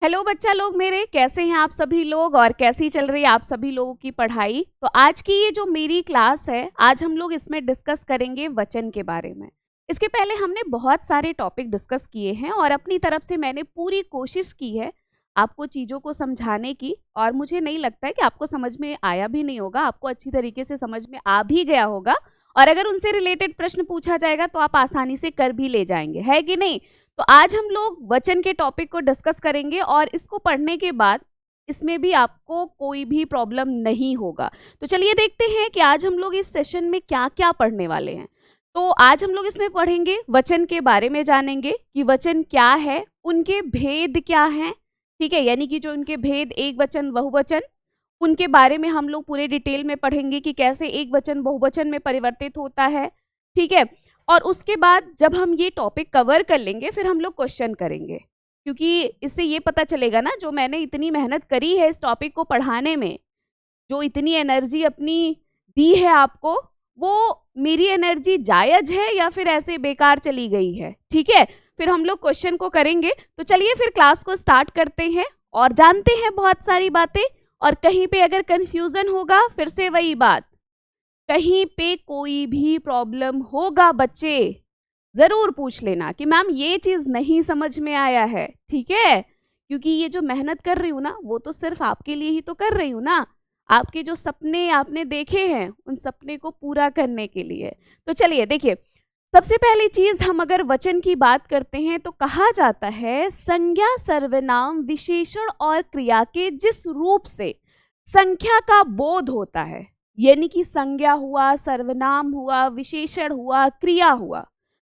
Hello बच्चा लोग मेरे, कैसे हैं आप सभी लोग और कैसी चल रही है आप सभी लोगों की पढ़ाई। तो आज की ये जो मेरी क्लास है, आज हम लोग इसमें डिस्कस करेंगे वचन के बारे में। इसके पहले हमने बहुत सारे टॉपिक डिस्कस किए हैं और अपनी तरफ से मैंने पूरी कोशिश की है आपको चीज़ों को समझाने की, और मुझे नहीं लगता है कि आपको समझ में आया भी नहीं होगा, आपको अच्छी तरीके से समझ में आ भी गया होगा। और अगर उनसे रिलेटेड प्रश्न पूछा जाएगा तो आप आसानी से कर भी ले जाएंगे, है कि नहीं। तो आज हम लोग वचन के टॉपिक को डिस्कस करेंगे और इसको पढ़ने के बाद इसमें भी आपको कोई भी प्रॉब्लम नहीं होगा। तो चलिए देखते हैं कि आज हम लोग इस सेशन में क्या क्या पढ़ने वाले हैं। तो आज हम लोग इसमें पढ़ेंगे, वचन के बारे में जानेंगे कि वचन क्या है, उनके भेद क्या हैं, ठीक है, यानी कि जो उनके भेद एक वचन बहुवचन, उनके बारे में हम लोग पूरे डिटेल में पढ़ेंगे कि कैसे एक वचन बहुवचन में परिवर्तित होता है, ठीक है। और उसके बाद जब हम ये टॉपिक कवर कर लेंगे फिर हम लोग क्वेश्चन करेंगे, क्योंकि इससे ये पता चलेगा ना, जो मैंने इतनी मेहनत करी है इस टॉपिक को पढ़ाने में, जो इतनी एनर्जी अपनी दी है आपको, वो मेरी एनर्जी जायज है या फिर ऐसे बेकार चली गई है, ठीक है। फिर हम लोग क्वेश्चन को करेंगे। तो चलिए फिर क्लास को स्टार्ट करते हैं और जानते हैं बहुत सारी बातें। और कहीं पे अगर कंफ्यूजन होगा, फिर से वही बात, कहीं पे कोई भी प्रॉब्लम होगा बच्चे, जरूर पूछ लेना कि मैम ये चीज नहीं समझ में आया है, ठीक है। क्योंकि ये जो मेहनत कर रही हूँ ना, वो तो सिर्फ आपके लिए ही तो कर रही हूँ ना, आपके जो सपने आपने देखे हैं उन सपने को पूरा करने के लिए। तो चलिए देखिए, सबसे पहली चीज, हम अगर वचन की बात करते हैं तो कहा जाता है संज्ञा सर्वनाम विशेषण और क्रिया के जिस रूप से संख्या का बोध होता है, यानी कि संज्ञा हुआ, सर्वनाम हुआ, विशेषण हुआ, क्रिया हुआ,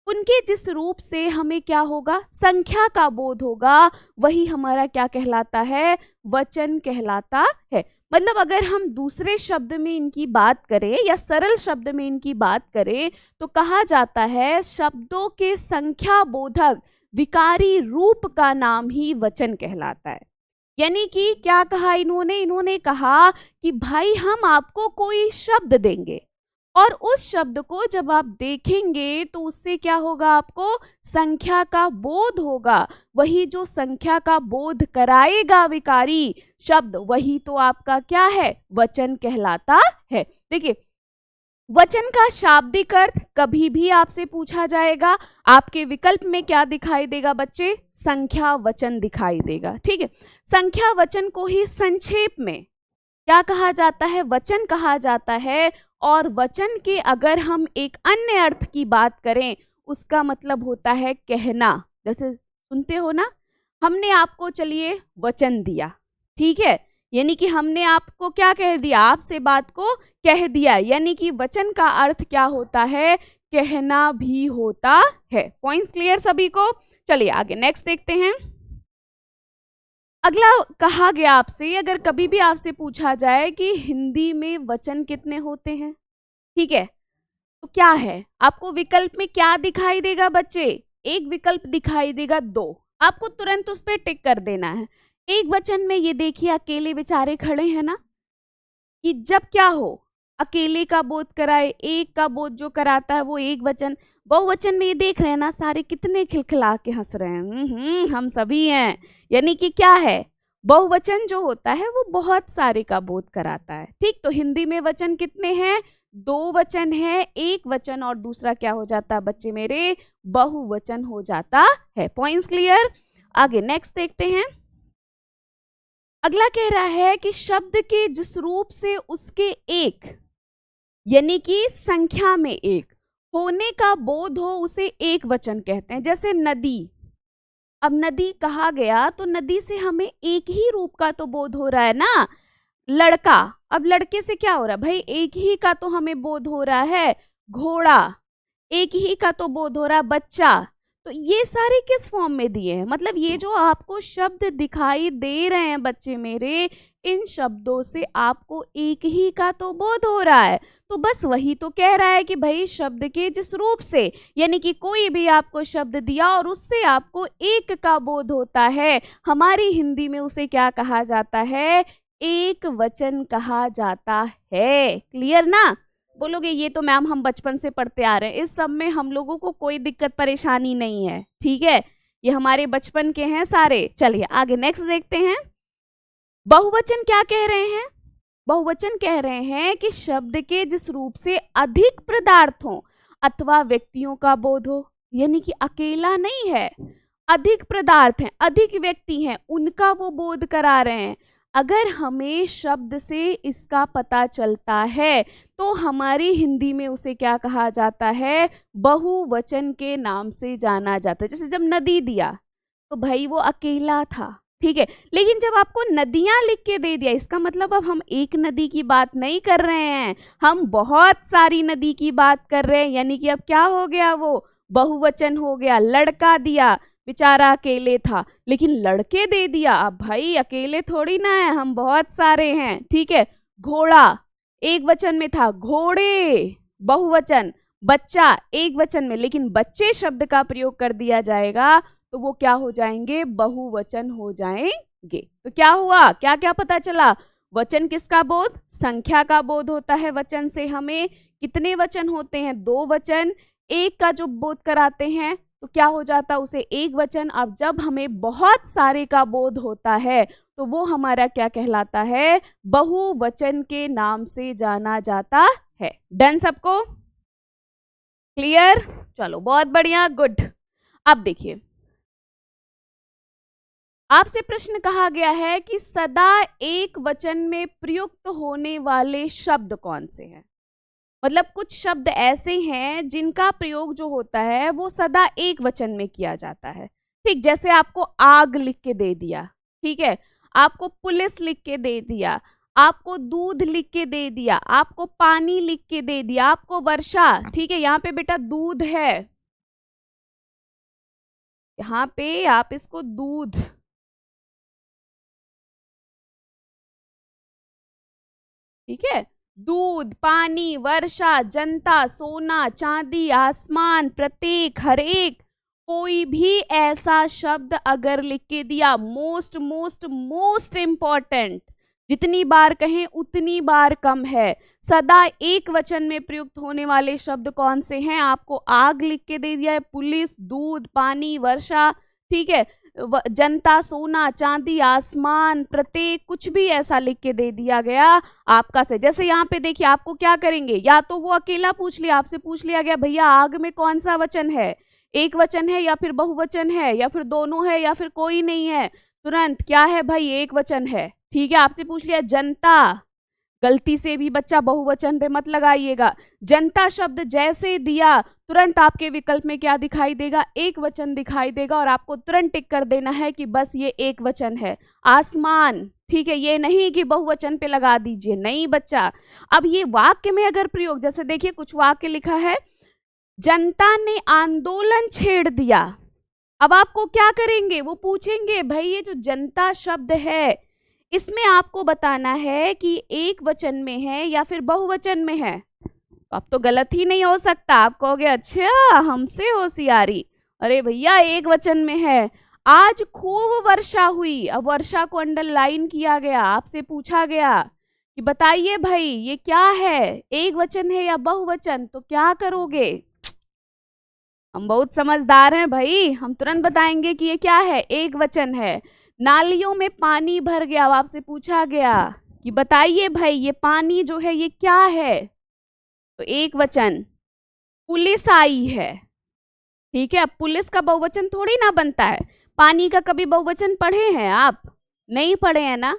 उनके जिस रूप से हमें क्या होगा, संख्या का बोध होगा, वही हमारा क्या कहलाता है, वचन कहलाता है। मतलब अगर हम दूसरे शब्द में इनकी बात करें या सरल शब्द में इनकी बात करें तो कहा जाता है शब्दों के संख्या बोधक विकारी रूप का नाम ही वचन कहलाता है। यानी कि क्या कहा इन्होंने कहा कि भाई हम आपको कोई शब्द देंगे और उस शब्द को जब आप देखेंगे तो उससे क्या होगा, आपको संख्या का बोध होगा, वही जो संख्या का बोध कराएगा विकारी शब्द, वही तो आपका क्या है, वचन कहलाता है। देखिए, वचन का शाब्दिक अर्थ कभी भी आपसे पूछा जाएगा, आपके विकल्प में क्या दिखाई देगा बच्चे, संख्या वचन दिखाई देगा, ठीक है। संख्या वचन को ही संक्षेप में क्या कहा जाता है, वचन कहा जाता है। और वचन के अगर हम एक अन्य अर्थ की बात करें, उसका मतलब होता है कहना। जैसे सुनते हो ना, हमने आपको चलिए वचन दिया, ठीक है, यानी कि हमने आपको क्या कह दिया, आपसे बात को कह दिया, यानी कि वचन का अर्थ क्या होता है, कहना भी होता है। पॉइंट्स क्लियर सभी को। चलिए आगे नेक्स्ट देखते हैं। अगला कहा गया आपसे, अगर कभी भी आपसे पूछा जाए कि हिंदी में वचन कितने होते हैं, ठीक है, तो क्या है, आपको विकल्प में क्या दिखाई देगा बच्चे, एक विकल्प दिखाई देगा, दो, आपको तुरंत उस पर टिक कर देना है। एक वचन में ये देखिए अकेले बेचारे खड़े हैं ना, कि जब क्या हो, अकेले का बोध कराए, एक का बोध जो कराता है वो एक वचन। बहुवचन में ये देख रहे हैं ना, सारे कितने खिलखिला के हंस रहे हैं, हम सभी हैं, यानी कि क्या है, बहुवचन जो होता है वो बहुत सारे का बोध कराता है, ठीक। तो हिंदी में वचन कितने हैं, दो वचन है, एक वचन और दूसरा क्या हो जाता है बच्चे मेरे, बहुवचन हो जाता है। Points clear. आगे नेक्स्ट देखते हैं। अगला कह रहा है कि शब्द के जिस रूप से उसके एक, यानी कि संख्या में एक होने का बोध हो, उसे एक वचन कहते हैं। जैसे नदी, अब नदी कहा गया तो नदी से हमें एक ही रूप का तो बोध हो रहा है ना, लड़का, अब लड़के से क्या हो रहा है भाई, एक ही का तो हमें बोध हो रहा है, घोड़ा एक ही का तो बोध हो रहा है, बच्चा। तो ये सारे किस फॉर्म में दिए हैं, मतलब ये जो आपको शब्द दिखाई दे रहे हैं बच्चे मेरे, इन शब्दों से आपको एक ही का तो बोध हो रहा है। तो बस वही तो कह रहा है कि भाई शब्द के जिस रूप से, यानी कि कोई भी आपको शब्द दिया और उससे आपको एक का बोध होता है, हमारी हिंदी में उसे क्या कहा जाता है, एक वचन कहा जाता है। क्लियर ना। बोलोगे ये तो मैम हम बचपन से पढ़ते आ रहे हैं, इस सब में हम लोगों को कोई दिक्कत परेशानी नहीं है, ठीक है। ये हमारे बचपन के हैं सारे। चलिए आगे नेक्स्ट देखते हैं। बहुवचन क्या कह रहे हैं? बहुवचन कह रहे हैं कि शब्द के जिस रूप से अधिक पदार्थों अथवा व्यक्तियों का बोध हो, यानी कि अकेला नहीं है, अधिक पदार्थ हैं, अधिक व्यक्ति हैं, उनका वो बोध करा रहे हैं। अगर हमें शब्द से इसका पता चलता है तो हमारी हिंदी में उसे क्या कहा जाता है? बहुवचन के नाम से जाना जाता है। जैसे जब नदी दिया तो भाई वो अकेला था, ठीक है, लेकिन जब आपको नदियां लिख के दे दिया, इसका मतलब अब हम एक नदी की बात नहीं कर रहे हैं, हम बहुत सारी नदी की बात कर रहे हैं। यानी कि अब क्या हो गया? वो बहुवचन हो गया। लड़का दिया, बेचारा अकेले था, लेकिन लड़के दे दिया, अब भाई अकेले थोड़ी ना है, हम बहुत सारे हैं, ठीक है। घोड़ा एक वचन में था, घोड़े बहुवचन, बच्चा एक वचन में, लेकिन बच्चे शब्द का प्रयोग कर दिया जाएगा तो वो क्या हो जाएंगे? बहुवचन हो जाएंगे। तो क्या हुआ? क्या क्या पता चला? वचन किसका बोध? संख्या का बोध होता है वचन से। हमें कितने वचन होते हैं? 2 वचन। एक का जो बोध कराते हैं तो क्या हो जाता है? उसे एक वचन। अब जब हमें बहुत सारे का बोध होता है तो वो हमारा क्या कहलाता है? बहुवचन के नाम से जाना जाता है। डन सबको? क्लियर? चलो बहुत बढ़िया, गुड। अब देखिए, आपसे प्रश्न कहा गया है कि सदा एक वचन में प्रयुक्त होने वाले शब्द कौन से हैं? मतलब कुछ शब्द ऐसे हैं जिनका प्रयोग जो होता है वो सदा एक वचन में किया जाता है। ठीक, जैसे आपको आग लिख के दे दिया, ठीक है, आपको पुलिस लिख के दे दिया, आपको दूध लिख के दे दिया, आपको पानी लिख के दे दिया, आपको वर्षा, ठीक है, यहाँ पे बेटा दूध है, यहाँ पे आप इसको दूध, ठीक है, दूध, पानी, वर्षा, जनता, सोना, चांदी, आसमान, प्रत्येक, हर एक, कोई भी ऐसा शब्द अगर लिख के दिया, मोस्ट मोस्ट मोस्ट इंपॉर्टेंट, जितनी बार कहें उतनी बार कम है। सदा एक वचन में प्रयुक्त होने वाले शब्द कौन से हैं? आपको आग लिख के दे दिया है, पुलिस, दूध, पानी, वर्षा, ठीक है, जनता, सोना, चांदी, आसमान, प्रत्येक, कुछ भी ऐसा लिख के दे दिया गया आपका से। जैसे यहाँ पे देखिए, आपको क्या करेंगे, या तो वो अकेला पूछ लिया, आपसे पूछ लिया गया भैया आग में कौन सा वचन है, एक वचन है या फिर बहुवचन है या फिर दोनों है या फिर कोई नहीं है, तुरंत क्या है भाई? एक वचन है, ठीक है। आपसे पूछ लिया जनता, गलती से भी बच्चा बहुवचन पे मत लगाइएगा। जनता शब्द जैसे दिया तुरंत आपके विकल्प में क्या दिखाई देगा? एक वचन दिखाई देगा और आपको तुरंत टिक कर देना है कि बस ये एक वचन है। आसमान, ठीक है, ये नहीं कि बहुवचन पे लगा दीजिए, नहीं बच्चा। अब ये वाक्य में अगर प्रयोग, जैसे देखिए कुछ वाक्य लिखा है, जनता ने आंदोलन छेड़ दिया, अब आपको क्या करेंगे? वो पूछेंगे भाई ये जो जनता शब्द है इसमें आपको बताना है कि एक वचन में है या फिर बहुवचन में है। तो अब तो गलत ही नहीं हो सकता, आप कहोगे अच्छा हमसे होशियारी, अरे भैया एक वचन में है। आज खूब वर्षा हुई, अब वर्षा को अंडरलाइन किया गया, आपसे पूछा गया कि बताइए भाई ये क्या है, एक वचन है या बहुवचन? तो क्या करोगे? हम बहुत समझदार हैं भाई, हम तुरंत बताएंगे कि ये क्या है, एक वचन है। नालियों में पानी भर गया, अब आपसे पूछा गया कि बताइए भाई ये पानी जो है ये क्या है, तो एक वचन। पुलिस आई है, ठीक है, अब पुलिस का बहुवचन थोड़ी ना बनता है। पानी का कभी बहुवचन पढ़े हैं आप? नहीं पढ़े हैं ना।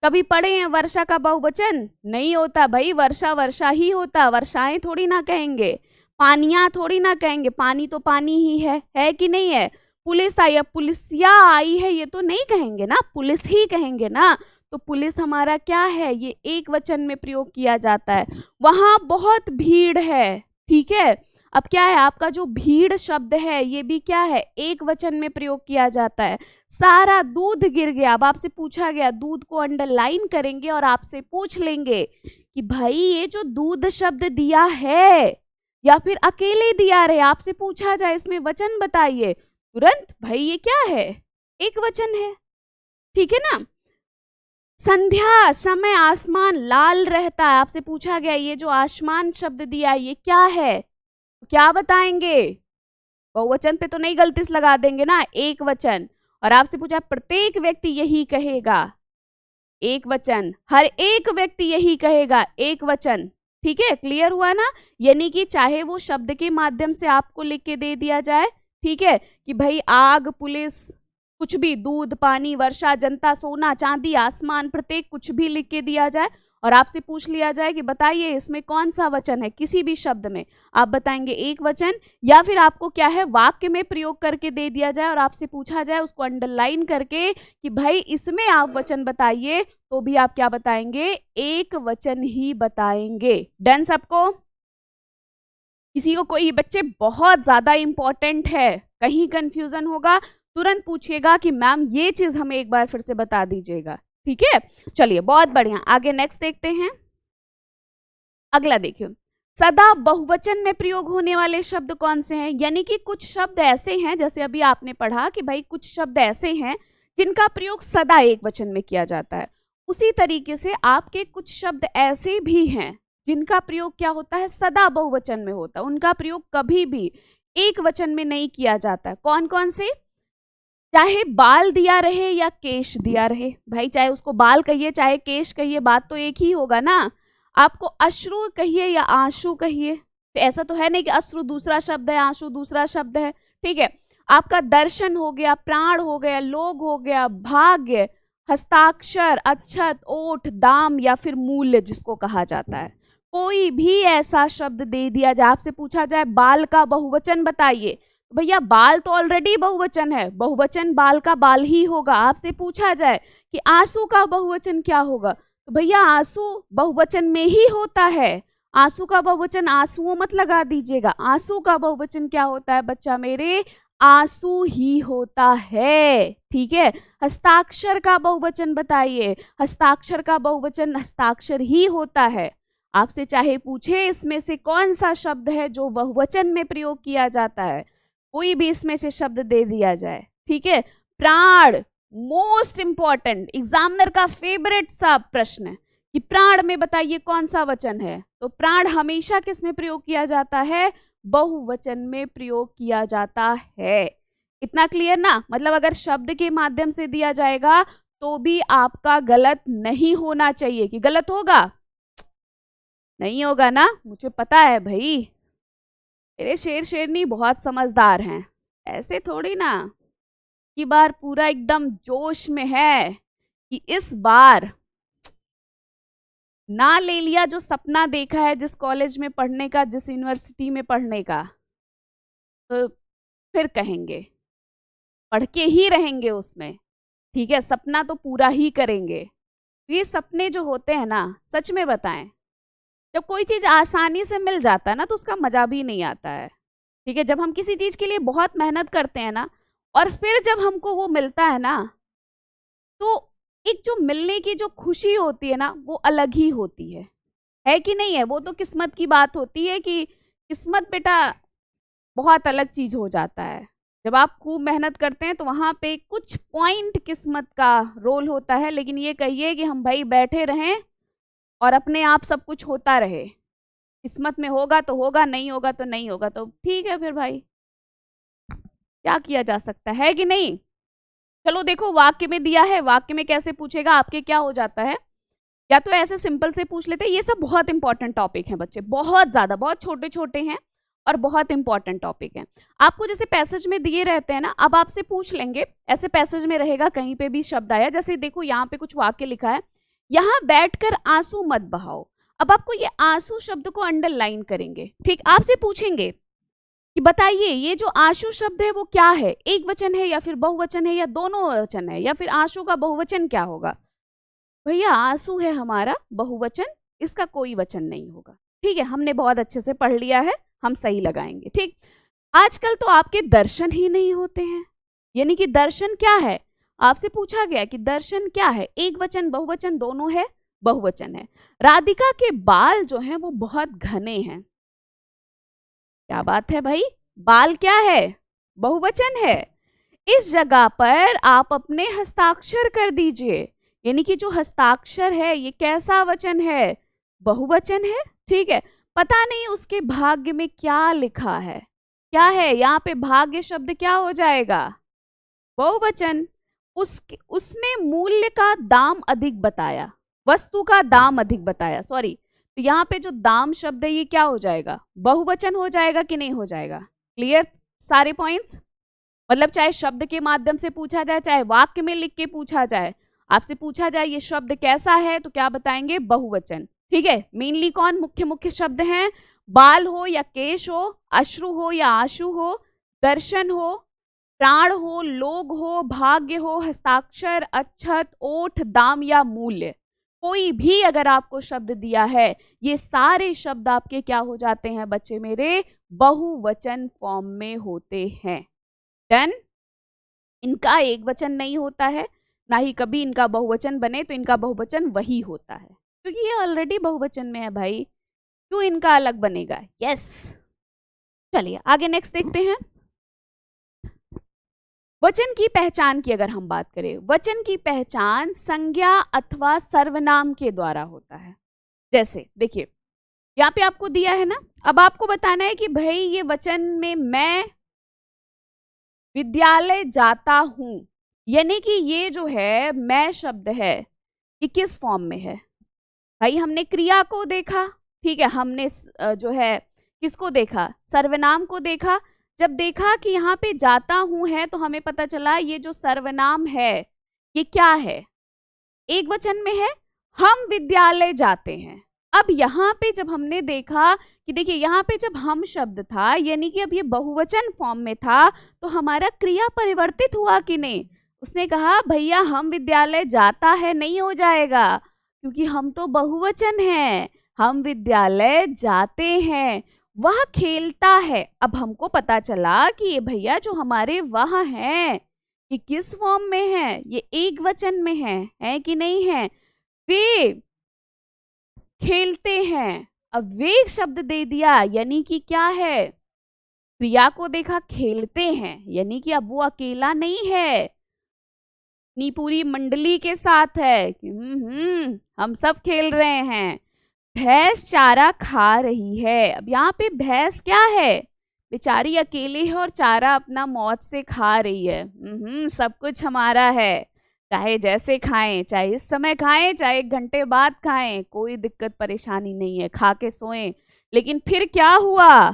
कभी पढ़े हैं वर्षा का बहुवचन? नहीं होता भाई, वर्षा वर्षा ही होता, वर्षाएं थोड़ी ना कहेंगे, पानियां थोड़ी ना कहेंगे, पानी तो पानी ही है कि नहीं है। पुलिस आई, अब पुलिसिया आई है ये तो नहीं कहेंगे ना, पुलिस ही कहेंगे ना। तो पुलिस हमारा क्या है? ये एक वचन में प्रयोग किया जाता है। वहां बहुत भीड़ है, ठीक है, अब क्या है? आपका जो भीड़ शब्द है ये भी क्या है? एक वचन में प्रयोग किया जाता है। सारा दूध गिर गया, अब आपसे पूछा गया, दूध को अंडरलाइन करेंगे और आपसे पूछ लेंगे कि भाई ये जो दूध शब्द दिया है या फिर अकेले दिया रहे, आपसे पूछा जाए इसमें वचन बताइए, तुरंत भाई ये क्या है? एक वचन है, ठीक है ना। संध्या समय आसमान लाल रहता है, आपसे पूछा गया ये जो आसमान शब्द दिया ये क्या है, तो क्या बताएंगे? बहुवचन पे तो नहीं गलती से लगा देंगे ना, एक वचन। और आपसे पूछा प्रत्येक व्यक्ति यही कहेगा, एक वचन, हर एक व्यक्ति यही कहेगा, एक वचन। ठीक है, क्लियर हुआ ना। यानी कि चाहे वो शब्द के माध्यम से आपको लिख के दे दिया जाए, ठीक है, कि भाई आग, पुलिस, कुछ भी, दूध, पानी, वर्षा, जनता, सोना, चांदी, आसमान, प्रत्येक कुछ भी लिख के दिया जाए और आपसे पूछ लिया जाए कि बताइए इसमें कौन सा वचन है, किसी भी शब्द में आप बताएंगे एक वचन, या फिर आपको क्या है वाक्य में प्रयोग करके दे दिया जाए और आपसे पूछा जाए उसको अंडरलाइन करके कि भाई इसमें आप वचन बताइए, तो भी आप क्या बताएंगे, एक वचन ही बताएंगे। डन सबको? किसी को कोई बच्चे बहुत ज्यादा इंपॉर्टेंट है, कहीं कंफ्यूजन होगा तुरंत पूछिएगा कि मैम ये चीज हमें एक बार फिर से बता दीजिएगा। ठीक है, चलिए बहुत बढ़िया, आगे नेक्स्ट देखते हैं। अगला देखिए, सदा बहुवचन में प्रयोग होने वाले शब्द कौन से हैं। यानी कि कुछ शब्द ऐसे हैं, जैसे अभी आपने पढ़ा कि भाई कुछ शब्द ऐसे हैं जिनका प्रयोग सदा एक वचन में किया जाता है, उसी तरीके से आपके कुछ शब्द ऐसे भी हैं जिनका प्रयोग क्या होता है, सदा बहुवचन में होता है, उनका प्रयोग कभी भी एक वचन में नहीं किया जाता है। कौन कौन से? चाहे बाल दिया रहे या केश दिया रहे, भाई चाहे उसको बाल कहिए चाहे केश कहिए, बात तो एक ही होगा ना। आपको अश्रु कहिए या आंसू कहिए, तो ऐसा तो है नहीं कि अश्रु दूसरा शब्द है, आंसू दूसरा शब्द है। ठीक है, आपका दर्शन हो गया, प्राण हो गया, लोग हो गया, भाग्य, हस्ताक्षर, अक्षत, ओठ, दाम या फिर मूल्य जिसको कहा जाता है, कोई भी ऐसा शब्द दे दिया जाए, आपसे पूछा जाए बाल का बहुवचन बताइए, भैया बाल तो ऑलरेडी बहुवचन है, बहुवचन बाल का बाल ही होगा। आपसे पूछा जाए कि आंसू का बहुवचन क्या होगा, तो भैया आंसू बहुवचन में ही होता है, आंसू का बहुवचन आंसुओं मत लगा दीजिएगा, आंसू का बहुवचन क्या होता है बच्चा मेरे, आंसू ही होता है। ठीक है, हस्ताक्षर का बहुवचन बताइए, हस्ताक्षर का बहुवचन हस्ताक्षर ही होता है। आपसे चाहे पूछे इसमें से कौन सा शब्द है जो बहुवचन में प्रयोग किया जाता है, कोई भी इसमें से शब्द दे दिया जाए। ठीक है, प्राण मोस्ट इंपॉर्टेंट, एग्जामिनर का फेवरेट सा प्रश्न है कि प्राण में बताइए कौन सा वचन है, तो प्राण हमेशा किस में प्रयोग किया जाता है, बहुवचन में प्रयोग किया जाता है। इतना क्लियर ना, मतलब अगर शब्द के माध्यम से दिया जाएगा तो भी आपका गलत नहीं होना चाहिए। कि गलत होगा? नहीं होगा ना, मुझे पता है भाई, मेरे शेर शेरनी बहुत समझदार हैं, ऐसे थोड़ी ना कि बार पूरा एकदम जोश में है कि इस बार ना ले लिया जो सपना देखा है जिस कॉलेज में पढ़ने का, जिस यूनिवर्सिटी में पढ़ने का, तो फिर कहेंगे, पढ़ के ही रहेंगे उसमें। ठीक है, सपना तो पूरा ही करेंगे। ये सपने जो होते हैं ना, सच में बताएं, जब कोई चीज आसानी से मिल जाता है ना तो उसका मजा भी नहीं आता है। ठीक है, जब हम किसी चीज के लिए बहुत मेहनत करते हैं ना और फिर जब हमको वो मिलता है ना, तो एक जो मिलने की जो खुशी होती है ना वो अलग ही होती है कि नहीं है? वो तो किस्मत की बात होती है कि किस्मत बेटा बहुत अलग चीज हो जाता है। जब आप खूब मेहनत करते हैं तो वहां पे कुछ पॉइंट किस्मत का रोल होता है, लेकिन ये कहिए कि हम भाई बैठे रहें और अपने आप सब कुछ होता रहे, किस्मत में होगा तो होगा, नहीं होगा तो नहीं होगा, तो ठीक है फिर भाई क्या किया जा सकता है कि नहीं। चलो देखो, वाक्य में दिया है, वाक्य में कैसे पूछेगा, आपके क्या हो जाता है, या तो ऐसे सिंपल से पूछ लेते हैं। ये सब बहुत इंपॉर्टेंट टॉपिक हैं बच्चे, बहुत ज्यादा, बहुत छोटे छोटे हैं और बहुत इंपॉर्टेंट टॉपिक हैं। आपको जैसे पैसेज में दिए रहते हैं ना, अब आपसे पूछ लेंगे, ऐसे पैसेज में रहेगा कहीं पे भी शब्द आया, जैसे देखो यहाँ पे कुछ वाक्य लिखा है, यहाँ बैठकर आंसू मत बहाओ। अब आपको ये आंसू शब्द को अंडरलाइन करेंगे। ठीक, आपसे पूछेंगे कि बताइए ये जो आंसू शब्द है वो क्या है, एक वचन है या फिर बहुवचन है या दोनों वचन है, या फिर आंसू का बहुवचन क्या होगा। भैया आंसू है हमारा बहुवचन, इसका कोई वचन नहीं होगा। ठीक है, हमने बहुत अच्छे से पढ़ लिया है, हम सही लगाएंगे। ठीक, आजकल तो आपके दर्शन ही नहीं होते हैं, यानी कि दर्शन क्या है, आपसे पूछा गया कि दर्शन क्या है, एक वचन बहुवचन दोनों है, बहुवचन है। राधिका के बाल जो हैं वो बहुत घने हैं, क्या बात है भाई, बाल क्या है, बहुवचन है। इस जगह पर आप अपने हस्ताक्षर कर दीजिए, यानी कि जो हस्ताक्षर है ये कैसा वचन है, बहुवचन है। ठीक है, पता नहीं उसके भाग्य में क्या लिखा है, क्या है यहाँ पे? भाग्य शब्द क्या हो जाएगा? बहुवचन। उसने मूल्य का दाम अधिक बताया, वस्तु का दाम अधिक बताया, सॉरी। तो यहाँ पे जो दाम शब्द है ये क्या हो जाएगा? बहुवचन हो जाएगा कि नहीं हो जाएगा? क्लियर सारे पॉइंट्स? मतलब चाहे शब्द के माध्यम से पूछा जाए, चाहे वाक्य में लिख के पूछा जाए, आपसे पूछा जाए ये शब्द कैसा है, तो क्या बताएंगे? बहुवचन। ठीक है। मेनली कौन मुख्य मुख्य शब्द हैं? बाल हो या केश हो, अश्रु हो या आंसू हो, दर्शन हो, प्राण हो, लोग हो, भाग्य हो, हस्ताक्षर, अक्षत, ओठ, दाम या मूल्य। कोई भी अगर आपको शब्द दिया है, ये सारे शब्द आपके क्या हो जाते हैं बच्चे मेरे? बहुवचन फॉर्म में होते हैं। डन। इनका एक वचन नहीं होता है, ना ही कभी इनका बहुवचन बने, तो इनका बहुवचन वही होता है क्योंकि ये ऑलरेडी बहुवचन में है भाई, क्यों इनका अलग बनेगा? यस। चलिए आगे नेक्स्ट देखते हैं। वचन की पहचान की अगर हम बात करें, वचन की पहचान संज्ञा अथवा सर्वनाम के द्वारा होता है। जैसे देखिए यहाँ पे आपको दिया है ना, अब आपको बताना है कि भाई ये वचन में मैं विद्यालय जाता हूं, यानी कि ये जो है मैं शब्द है ये किस फॉर्म में है? भाई हमने क्रिया को देखा, ठीक है, हमने जो है किसको देखा? सर्वनाम को देखा। जब देखा कि यहाँ पे जाता हूं है तो हमें पता चला ये जो सर्वनाम है ये क्या है? एक वचन में है, हम विद्यालय जाते हैं। अब यहाँ पे जब हमने देखा कि देखिए यहाँ पे जब हम शब्द था, यानी कि अब ये बहुवचन फॉर्म में था, तो हमारा क्रिया परिवर्तित हुआ कि नहीं? उसने कहा भैया हम विद्यालय जाता है नहीं हो जाएगा, क्योंकि हम तो बहुवचन हैं, हम विद्यालय जाते हैं। वह खेलता है। अब हमको पता चला कि ये भैया जो हमारे वह हैं ये किस फॉर्म में है? ये एक वचन में है कि नहीं है? वे खेलते हैं। अब वे शब्द दे दिया, यानी कि क्या है? क्रिया को देखा खेलते हैं, यानी कि अब वो अकेला नहीं है, अपनी पूरी मंडली के साथ है। हम सब खेल रहे हैं। भैंस चारा खा रही है। अब यहाँ पे भैंस क्या है? बेचारी अकेली है और चारा अपना मौत से खा रही है। सब कुछ हमारा है, चाहे जैसे खाएं, चाहे इस समय खाएं, चाहे 1 घंटे बाद खाएं, कोई दिक्कत परेशानी नहीं है, खा के सोएं। लेकिन फिर क्या हुआ?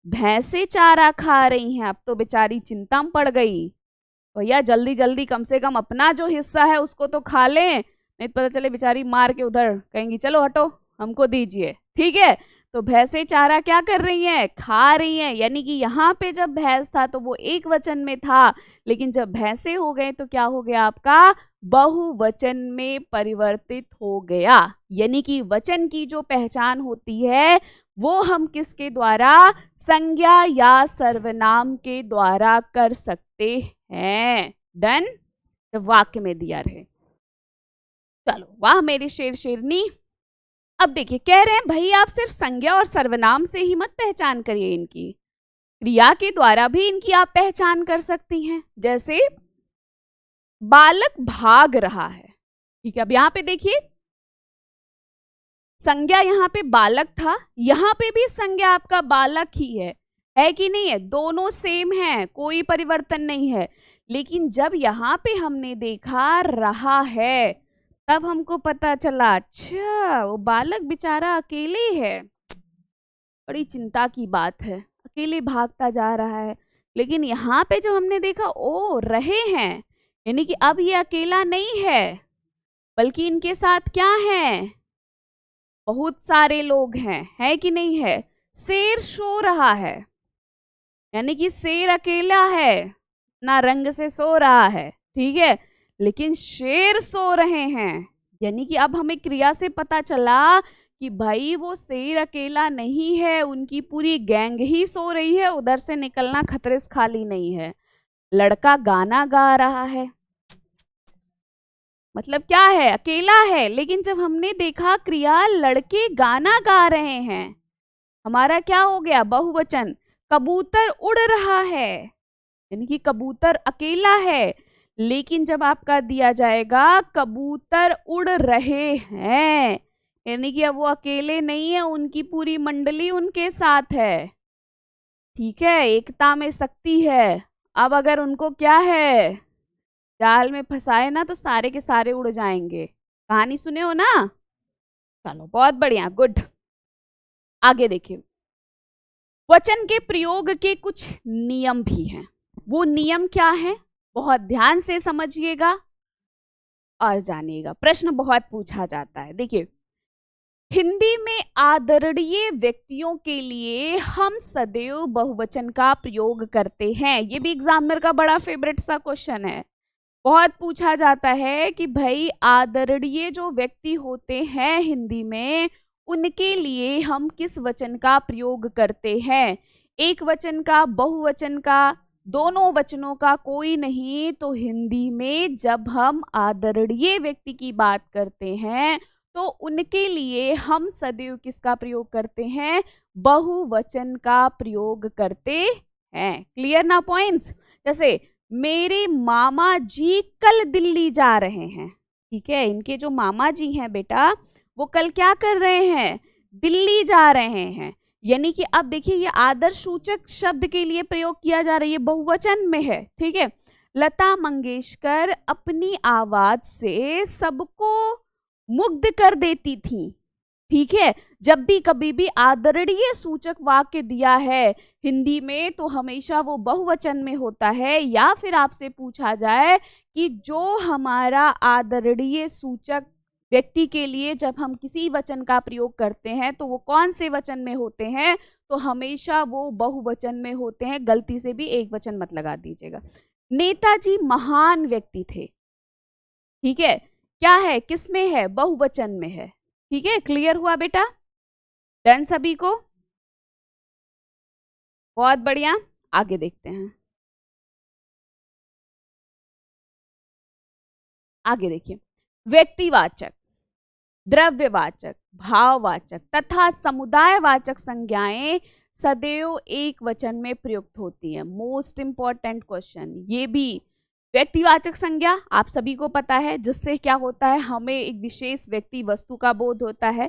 भैंसें चारा खा रही हैं। अब तो बेचारी चिंता में पड़ गई, भैया जल्दी जल्दी कम से कम अपना जो हिस्सा है उसको तो खा लें, नहीं तो पता चले बेचारी मार के उधर कहेंगी चलो हटो हमको दीजिए। ठीक है, तो भैंसें चारा क्या कर रही हैं? खा रही हैं। यानी कि यहाँ पे जब भैंस था तो वो एक वचन में था, लेकिन जब भैंसें हो गए तो क्या हो गया आपका? बहुवचन में परिवर्तित हो गया। यानी कि वचन की जो पहचान होती है वो हम किसके द्वारा? संज्ञा या सर्वनाम के द्वारा कर सकते हैं। डन। जब वाक्य में दिया रहे। चलो वाह मेरी शेर शेरनी। अब देखिए कह रहे हैं भाई आप सिर्फ संज्ञा और सर्वनाम से ही मत पहचान करिए, इनकी क्रिया के द्वारा भी इनकी आप पहचान कर सकती हैं। जैसे बालक भाग रहा है। ठीक है, अब यहाँ पे देखिए संज्ञा यहाँ पे बालक था, यहाँ पे भी संज्ञा आपका बालक ही है कि नहीं है? दोनों सेम है, कोई परिवर्तन नहीं है। लेकिन जब यहाँ पे हमने देखा रहा है तब हमको पता चला अच्छा वो बालक बेचारा अकेले है, बड़ी चिंता की बात है, अकेले भागता जा रहा है। लेकिन यहाँ पे जो हमने देखा ओ रहे हैं, यानी कि अब ये अकेला नहीं है, बल्कि इनके साथ क्या है? बहुत सारे लोग हैं, है कि नहीं है? शेर सो रहा है, यानी कि शेर अकेला है ना, रंग से सो रहा है, ठीक है, लेकिन शेर सो रहे हैं। यानी कि अब हमें क्रिया से पता चला कि भाई वो शेर अकेला नहीं है, उनकी पूरी गैंग ही सो रही है, उधर से निकलना खतरे से खाली नहीं है। लड़का गाना गा रहा है, मतलब क्या है? अकेला है। लेकिन जब हमने देखा क्रिया लड़के गाना गा रहे हैं, हमारा क्या हो गया? बहुवचन। कबूतर उड़ रहा है, यानी कि कबूतर अकेला है। लेकिन जब आपका दिया जाएगा कबूतर उड़ रहे हैं, यानी कि अब वो अकेले नहीं है, उनकी पूरी मंडली उनके साथ है। ठीक है, एकता में शक्ति है। अब अगर उनको क्या है, जाल में फंसाए ना तो सारे के सारे उड़ जाएंगे। कहानी सुने हो ना? चलो बहुत बढ़िया, गुड। आगे देखिए, वचन के प्रयोग के कुछ नियम भी हैं। वो नियम क्या है, बहुत ध्यान से समझिएगा और जानिएगा। प्रश्न बहुत पूछा जाता है। देखिए, हिंदी में आदरणीय व्यक्तियों के लिए हम सदैव बहुवचन का प्रयोग करते हैं। ये भी एग्जामिनर का बड़ा फेवरेट सा क्वेश्चन है। बहुत पूछा जाता है कि भाई आदरणीय जो व्यक्ति होते हैं हिंदी में, उनके लिए हम किस वचन का प्रयोग करते हैं। एक वचन का, बहुवचन का, दोनों वचनों का, कोई नहीं। तो हिंदी में जब हम आदरणीय व्यक्ति की बात करते हैं तो उनके लिए हम सदैव किसका प्रयोग करते हैं, बहुवचन का प्रयोग करते हैं। क्लियर ना पॉइंट्स? जैसे मेरे मामा जी कल दिल्ली जा रहे हैं। ठीक है, इनके जो मामा जी हैं बेटा, वो कल क्या कर रहे हैं, दिल्ली जा रहे हैं। यानी कि अब देखिए, ये आदर्श सूचक शब्द के लिए प्रयोग किया जा रहा है, ये बहुवचन में है। ठीक है, लता मंगेशकर अपनी आवाज से सबको मुग्ध कर देती थी। ठीक है, जब भी कभी भी आदरणीय सूचक वाक्य दिया है हिंदी में तो हमेशा वो बहुवचन में होता है। या फिर आपसे पूछा जाए कि जो हमारा आदरणीय सूचक व्यक्ति के लिए जब हम किसी वचन का प्रयोग करते हैं तो वो कौन से वचन में होते हैं, तो हमेशा वो बहुवचन में होते हैं। गलती से भी एक वचन मत लगा दीजिएगा। नेताजी महान व्यक्ति थे। ठीक है, क्या है, किस में है, बहुवचन में है। ठीक है, क्लियर हुआ बेटा? डन सभी को? बहुत बढ़िया, आगे देखते हैं। आगे देखिए, व्यक्तिवाचक, द्रव्यवाचक, भाववाचक तथा समुदायवाचक संज्ञाएं सदैव एक वचन में प्रयुक्त होती है। मोस्ट इंपॉर्टेंट क्वेश्चन ये भी। व्यक्तिवाचक संज्ञा आप सभी को पता है, जिससे क्या होता है, हमें एक विशेष व्यक्ति वस्तु का बोध होता है।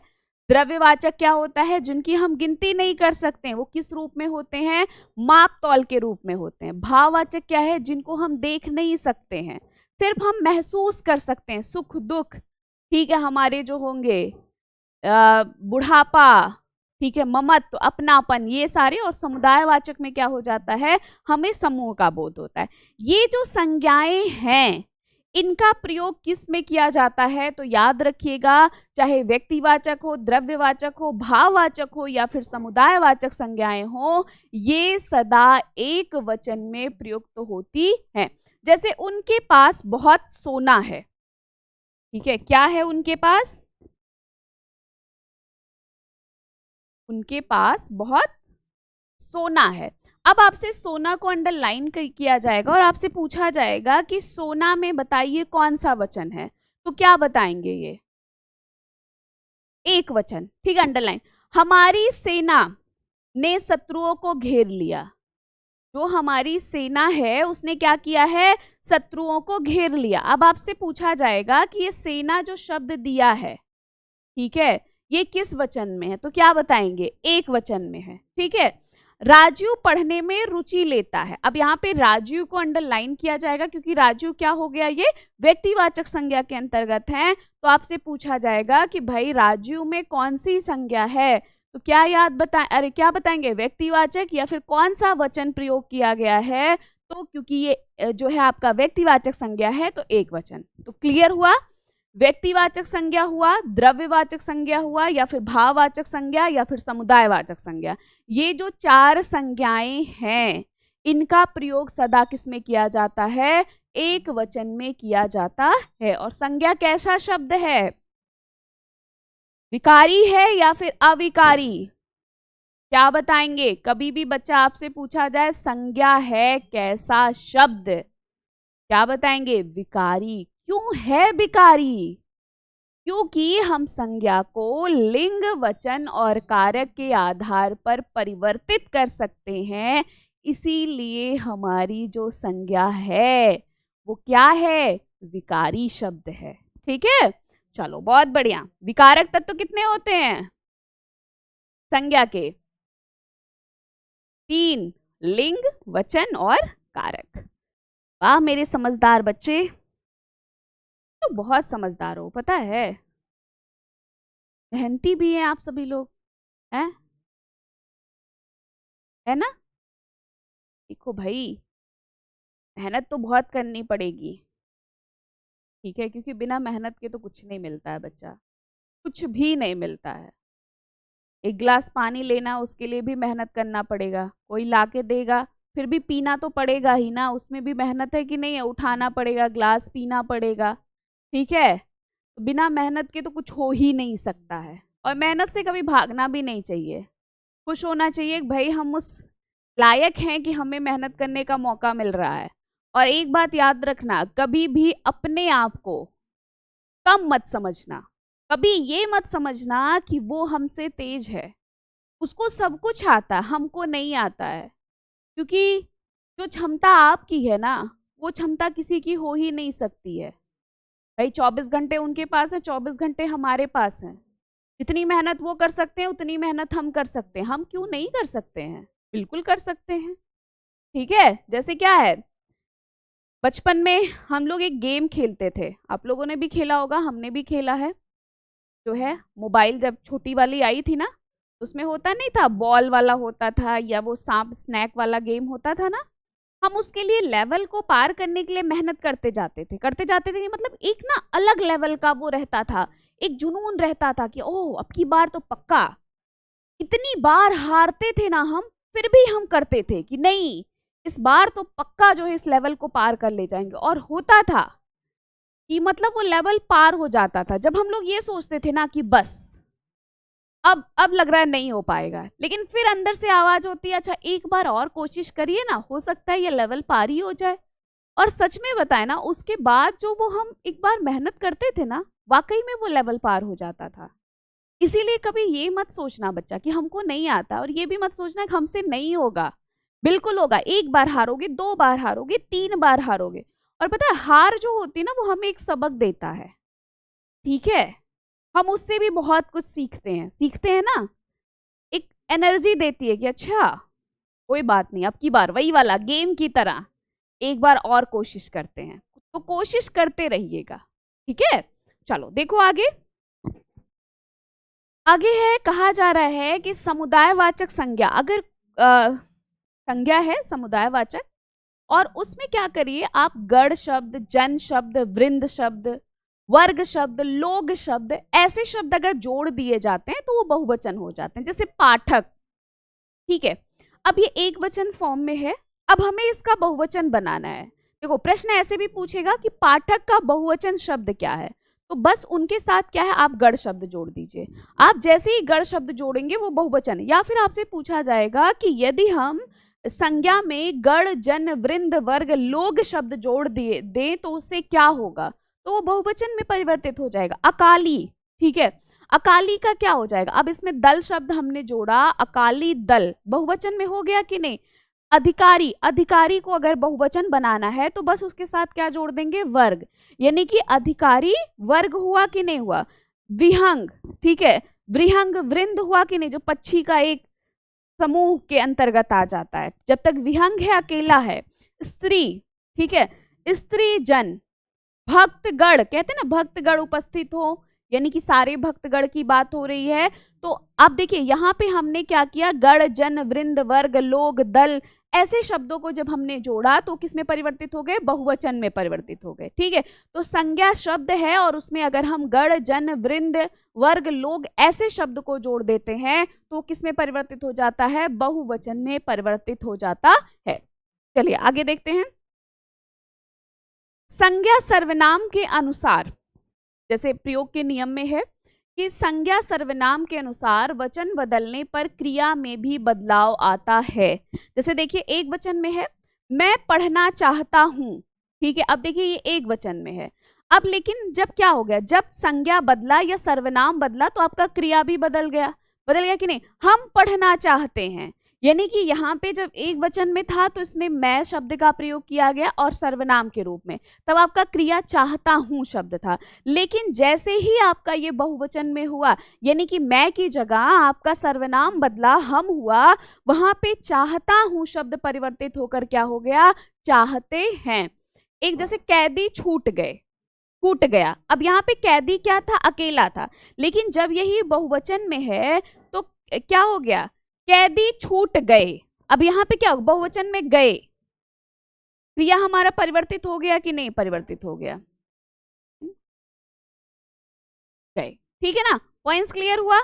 द्रव्यवाचक क्या होता है, जिनकी हम गिनती नहीं कर सकते, वो किस रूप में होते हैं, माप तौल के रूप में होते हैं। भाववाचक क्या है, जिनको हम देख नहीं सकते हैं, सिर्फ हम महसूस कर सकते हैं, सुख दुख। ठीक है, हमारे जो होंगे बुढ़ापा, ठीक है, ममत्व, अपनापन, ये सारे। और समुदायवाचक में क्या हो जाता है, हमें समूह का बोध होता है। ये जो संज्ञाएं हैं, इनका प्रयोग किस में किया जाता है, तो याद रखिएगा, चाहे व्यक्तिवाचक हो, द्रव्यवाचक हो, भाववाचक हो या फिर समुदायवाचक संज्ञाएं हो, ये सदा एक वचन में प्रयुक्त होती हैं। जैसे उनके पास बहुत सोना है। ठीक है, क्या है उनके पास, उनके पास बहुत सोना है। अब आपसे सोना को अंडरलाइन किया जाएगा और आपसे पूछा जाएगा कि सोना में बताइए कौन सा वचन है, तो क्या बताएंगे, ये एक वचन। ठीक है, अंडरलाइन। हमारी सेना ने शत्रुओं को घेर लिया। जो हमारी सेना है उसने क्या किया है, शत्रुओं को घेर लिया। अब आपसे पूछा जाएगा कि ये सेना जो शब्द दिया है, ठीक है, ये किस वचन में है, तो क्या बताएंगे, एक वचन में है। ठीक है, राजू पढ़ने में रुचि लेता है। अब यहाँ पे राजू को अंडरलाइन किया जाएगा क्योंकि राजू क्या हो गया, ये व्यक्तिवाचक संज्ञा के अंतर्गत है। तो आपसे पूछा जाएगा कि भाई राजू में कौन सी संज्ञा है, तो क्या याद बताएं, अरे क्या बताएंगे, व्यक्तिवाचक या फिर कौन सा वचन प्रयोग किया गया है। तो क्योंकि ये जो है आपका व्यक्तिवाचक संज्ञा है तो एक वचन। तो क्लियर हुआ, व्यक्तिवाचक संज्ञा हुआ, द्रव्यवाचक संज्ञा हुआ, या फिर भाववाचक संज्ञा, या फिर समुदायवाचक संज्ञा। ये जो चार संज्ञाएं हैं, इनका प्रयोग सदा किसमें किया जाता है, एक वचन में किया जाता है। और संज्ञा कैसा शब्द है, विकारी है या फिर अविकारी, क्या बताएंगे। कभी भी बच्चा आपसे पूछा जाए संज्ञा है कैसा शब्द, क्या बताएंगे, विकारी। क्यों है विकारी, क्योंकि हम संज्ञा को लिंग, वचन और कारक के आधार पर परिवर्तित कर सकते हैं। इसीलिए हमारी जो संज्ञा है वो क्या है, विकारी शब्द है। ठीक है, चलो बहुत बढ़िया। विकारक तत्व कितने होते हैं संज्ञा के, 3 लिंग, वचन और कारक। वाह मेरे समझदार बच्चे, तो बहुत समझदार हो, पता है, मेहनती भी हैं आप सभी लोग, हैं, है ना। देखो भाई, मेहनत तो बहुत करनी पड़ेगी, ठीक है, क्योंकि बिना मेहनत के तो कुछ नहीं मिलता है बच्चा, कुछ भी नहीं मिलता है। एक गिलास पानी लेना, उसके लिए भी मेहनत करना पड़ेगा, कोई लाके देगा, फिर भी पीना तो पड़ेगा ही ना, उसमें भी मेहनत है कि नहीं है, उठाना पड़ेगा ग्लास, पीना पड़ेगा, ठीक है। तो बिना मेहनत के तो कुछ हो ही नहीं सकता है, और मेहनत से कभी भागना भी नहीं चाहिए, खुश होना चाहिए कि भाई हम उस लायक हैं कि हमें मेहनत करने का मौका मिल रहा है। और एक बात याद रखना, कभी भी अपने आप को कम मत समझना, कभी ये मत समझना कि वो हमसे तेज है, उसको सब कुछ आता, हमको नहीं आता है, क्योंकि जो क्षमता आपकी है ना, वो क्षमता किसी की हो ही नहीं सकती है। भाई 24 घंटे उनके पास है, 24 घंटे हमारे पास हैं, जितनी मेहनत वो कर सकते हैं उतनी मेहनत हम कर सकते हैं, हम क्यों नहीं कर सकते हैं, बिल्कुल कर सकते हैं, ठीक है। जैसे क्या है, बचपन में हम लोग एक गेम खेलते थे, आप लोगों ने भी खेला होगा, हमने भी खेला है, जो है मोबाइल जब छोटी वाली आई थी ना, उसमें होता नहीं था, बॉल वाला होता था या वो सांप स्नैक वाला गेम होता था ना, हम उसके लिए लेवल को पार करने के लिए मेहनत करते जाते थे, मतलब एक ना अलग लेवल का वो रहता था, एक जुनून रहता था कि ओह अब की बार तो पक्का। इतनी बार हारते थे ना हम, फिर भी हम करते थे कि नहीं इस बार तो पक्का जो है इस लेवल को पार कर ले जाएंगे, और होता था कि मतलब वो लेवल पार हो जाता था। जब हम लोग ये सोचते थे ना कि बस अब लग रहा है नहीं हो पाएगा, लेकिन फिर अंदर से आवाज होती है, अच्छा एक बार और कोशिश करिए ना, हो सकता है ये लेवल पार ही हो जाए। और सच में बताए ना, उसके बाद जो वो हम एक बार मेहनत करते थे ना, वाकई में वो लेवल पार हो जाता था। इसीलिए कभी ये मत सोचना बच्चा कि हमको नहीं आता, और ये भी मत सोचना कि हमसे नहीं होगा, बिल्कुल होगा। एक बार हारोगे, 2 बार हारोगे, 3 बार हारोगे, और पता है हार जो होती है ना, वो हमें एक सबक देता है, ठीक है, हम उससे भी बहुत कुछ सीखते हैं ना, एक एनर्जी देती है कि अच्छा कोई बात नहीं, अब की बार वही वाला गेम की तरह एक बार और कोशिश करते हैं, तो कोशिश करते रहिएगा, ठीक है। चलो देखो आगे, आगे है, कहा जा रहा है कि समुदायवाचक संज्ञा, अगर संज्ञा है समुदायवाचक, और उसमें क्या करिए आप, गण शब्द, जन शब्द, वृंद शब्द, वर्ग शब्द, लोग शब्द, ऐसे शब्द अगर जोड़ दिए जाते हैं तो वो बहुवचन हो जाते हैं, जैसे पाठक, ठीक है। अब ये एक वचन फॉर्म में है, अब हमें इसका बहुवचन बनाना है। देखो प्रश्न ऐसे भी पूछेगा कि पाठक का बहुवचन शब्द क्या है, तो बस उनके साथ क्या है, आप गण शब्द जोड़ दीजिए। आप जैसे ही गण शब्द जोड़ेंगे वो बहुवचन है। या फिर आपसे पूछा जाएगा कि यदि हम संज्ञा में गण, जन, वृंद, वर्ग, लोग शब्द जोड़ दिए दें तो उससे क्या होगा, तो वो बहुवचन में परिवर्तित हो जाएगा, अकाली, ठीक है। अकाली का क्या हो जाएगा, अब इसमें दल शब्द हमने जोड़ा, अकाली दल बहुवचन में हो गया कि नहीं। अधिकारी, अधिकारी को अगर बहुवचन बनाना है तो बस उसके साथ क्या जोड़ देंगे, वर्ग, यानी कि अधिकारी वर्ग हुआ कि नहीं हुआ। विहंग, ठीक है, वृहंग वृंद हुआ कि नहीं, जो पक्षी का एक समूह के अंतर्गत आ जाता है, जब तक विहंग है अकेला है। स्त्री, ठीक है, स्त्री जन, भक्तगण, कहते हैं ना भक्तगण उपस्थित हो, यानी कि सारे भक्तगण की बात हो रही है। तो आप देखिए यहाँ पे हमने क्या किया, गण, जन, वृंद, वर्ग, लोग, दल, ऐसे शब्दों को जब हमने जोड़ा तो किसमें परिवर्तित हो गए, बहुवचन में परिवर्तित हो गए, ठीक है। तो संज्ञा शब्द है और उसमें अगर हम गण, जन, वृंद, वर्ग, लोग ऐसे शब्द को जोड़ देते हैं तो किसमें परिवर्तित हो जाता है, बहुवचन में परिवर्तित हो जाता है। चलिए आगे देखते हैं। संज्ञा सर्वनाम के अनुसार, जैसे प्रयोग के नियम में है कि संज्ञा सर्वनाम के अनुसार वचन बदलने पर क्रिया में भी बदलाव आता है। जैसे देखिए एक वचन में है, मैं पढ़ना चाहता हूं, ठीक है। अब देखिए ये एक वचन में है, अब लेकिन जब क्या हो गया, जब संज्ञा बदला या सर्वनाम बदला तो आपका क्रिया भी बदल गया कि नहीं। हम पढ़ना चाहते हैं, यानी कि यहाँ पे जब एक वचन में था तो इसने मैं शब्द का प्रयोग किया गया और सर्वनाम के रूप में, तब आपका क्रिया चाहता हूं शब्द था। लेकिन जैसे ही आपका ये बहुवचन में हुआ, यानी कि मैं की जगह आपका सर्वनाम बदला, हम हुआ, वहां पे चाहता हूं शब्द परिवर्तित होकर क्या हो गया, चाहते हैं। एक जैसे कैदी छूट गए, छूट गया। अब यहाँ पे कैदी क्या था, अकेला था, लेकिन जब यही बहुवचन में है तो क्या हो गया, कैदी छूट गए। अब यहाँ पे क्या, बहुवचन में गए, क्रिया हमारा परिवर्तित हो गया कि नहीं, परिवर्तित हो गया, गए। ठीक है ना, पॉइंट्स क्लियर हुआ,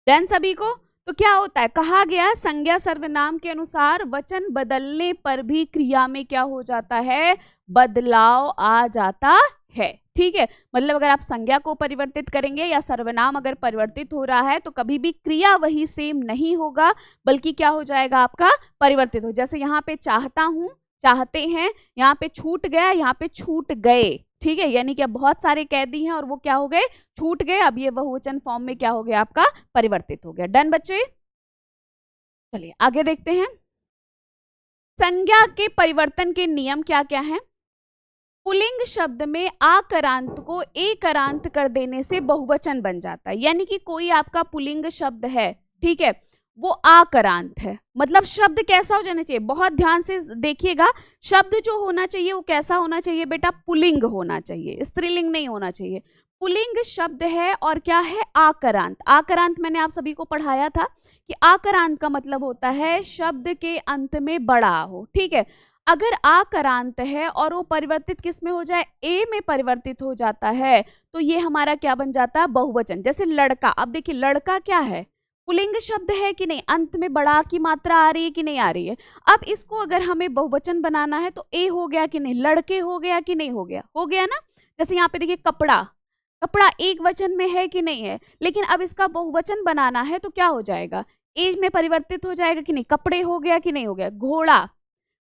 डन सभी को। तो क्या होता है, कहा गया संज्ञा सर्वनाम के अनुसार वचन बदलने पर भी क्रिया में क्या हो जाता है, बदलाव आ जाता है। ठीक है, मतलब अगर आप संज्ञा को परिवर्तित करेंगे या सर्वनाम अगर परिवर्तित हो रहा है तो कभी भी क्रिया वही सेम नहीं होगा, बल्कि क्या हो जाएगा आपका, परिवर्तित हो। जैसे यहाँ पे चाहता हूं, चाहते हैं, यहाँ पे छूट गया, यहाँ पे छूट गए। ठीक है, यानी कि अब बहुत सारे कैदी हैं और वो क्या हो गए, छूट गए। अब ये बहुवचन फॉर्म में क्या हो गया, आपका परिवर्तित हो गया। डन बच्चे, चलिए आगे देखते हैं। संज्ञा के परिवर्तन के नियम क्या क्या हैं। पुल्लिंग शब्द में आकरांत को एकरांत कर देने से बहुवचन बन जाता है। यानी कि कोई आपका पुल्लिंग शब्द है, ठीक है, वो आकरांत है, मतलब शब्द कैसा हो जाना चाहिए, बहुत ध्यान से देखिएगा, शब्द जो होना चाहिए वो कैसा होना चाहिए बेटा, पुल्लिंग होना चाहिए, स्त्रीलिंग नहीं होना चाहिए। पुल्लिंग शब्द है और क्या है, आकरांत। आकरांत मैंने आप सभी को पढ़ाया था कि आकरांत का मतलब होता है शब्द के अंत में बड़ा हो। ठीक है, अगर आकरांत है और वो परिवर्तित किस में हो जाए, ए में परिवर्तित हो जाता है, तो ये हमारा क्या बन जाता है, बहुवचन। जैसे लड़का, अब देखिए लड़का क्या है, पुल्लिंग शब्द है कि नहीं, अंत में बड़ा की मात्रा आ रही है कि नहीं आ रही है। अब इसको अगर हमें बहुवचन बनाना है तो ए हो गया कि नहीं, लड़के हो गया कि नहीं, हो गया, हो गया ना। जैसे यहाँ पे देखिए कपड़ा, कपड़ा एक वचन में है कि नहीं है, लेकिन अब इसका बहुवचन बनाना है तो क्या हो जाएगा, ए में परिवर्तित हो जाएगा कि नहीं, कपड़े हो गया कि नहीं हो गया। घोड़ा,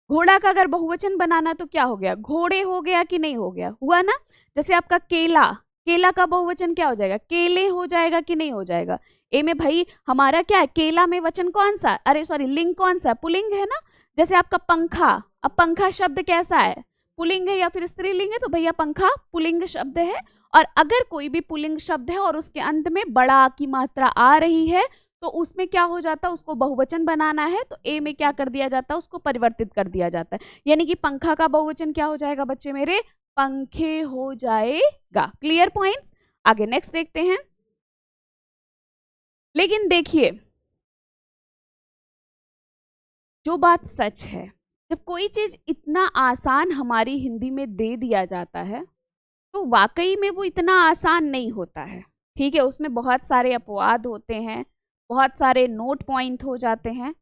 घोड़ा का अगर बहुवचन बनाना तो क्या हो गया, घोड़े हो गया कि नहीं हो गया, हुआ ना। जैसे आपका केला, केला का बहुवचन क्या हो जाएगा, केले हो जाएगा कि नहीं हो जाएगा। ए में भाई हमारा क्या है, केला में वचन कौन सा, अरे सॉरी लिंग कौन सा, पुल्लिंग है ना। जैसे आपका पंखा, अब पंखा शब्द कैसा है, पुल्लिंग है या फिर स्त्रीलिंग है, तो भैया पंखा पुल्लिंग शब्द है। और अगर कोई भी पुल्लिंग शब्द है और उसके अंत में बड़ा की मात्रा आ रही है तो उसमें क्या हो जाता है, उसको बहुवचन बनाना है तो ए में क्या कर दिया जाता है, उसको परिवर्तित कर दिया जाता है। यानी कि पंखा का बहुवचन क्या हो जाएगा बच्चे मेरे, पंखे हो जाएगा। क्लियर पॉइंट्स, आगे नेक्स्ट देखते हैं। लेकिन देखिए जो बात सच है, जब कोई चीज इतना आसान हमारी हिंदी में दे दिया जाता है तो वाकई में वो इतना आसान नहीं होता है। ठीक है, उसमें बहुत सारे अपवाद होते हैं, बहुत सारे नोट पॉइंट हो जाते हैं।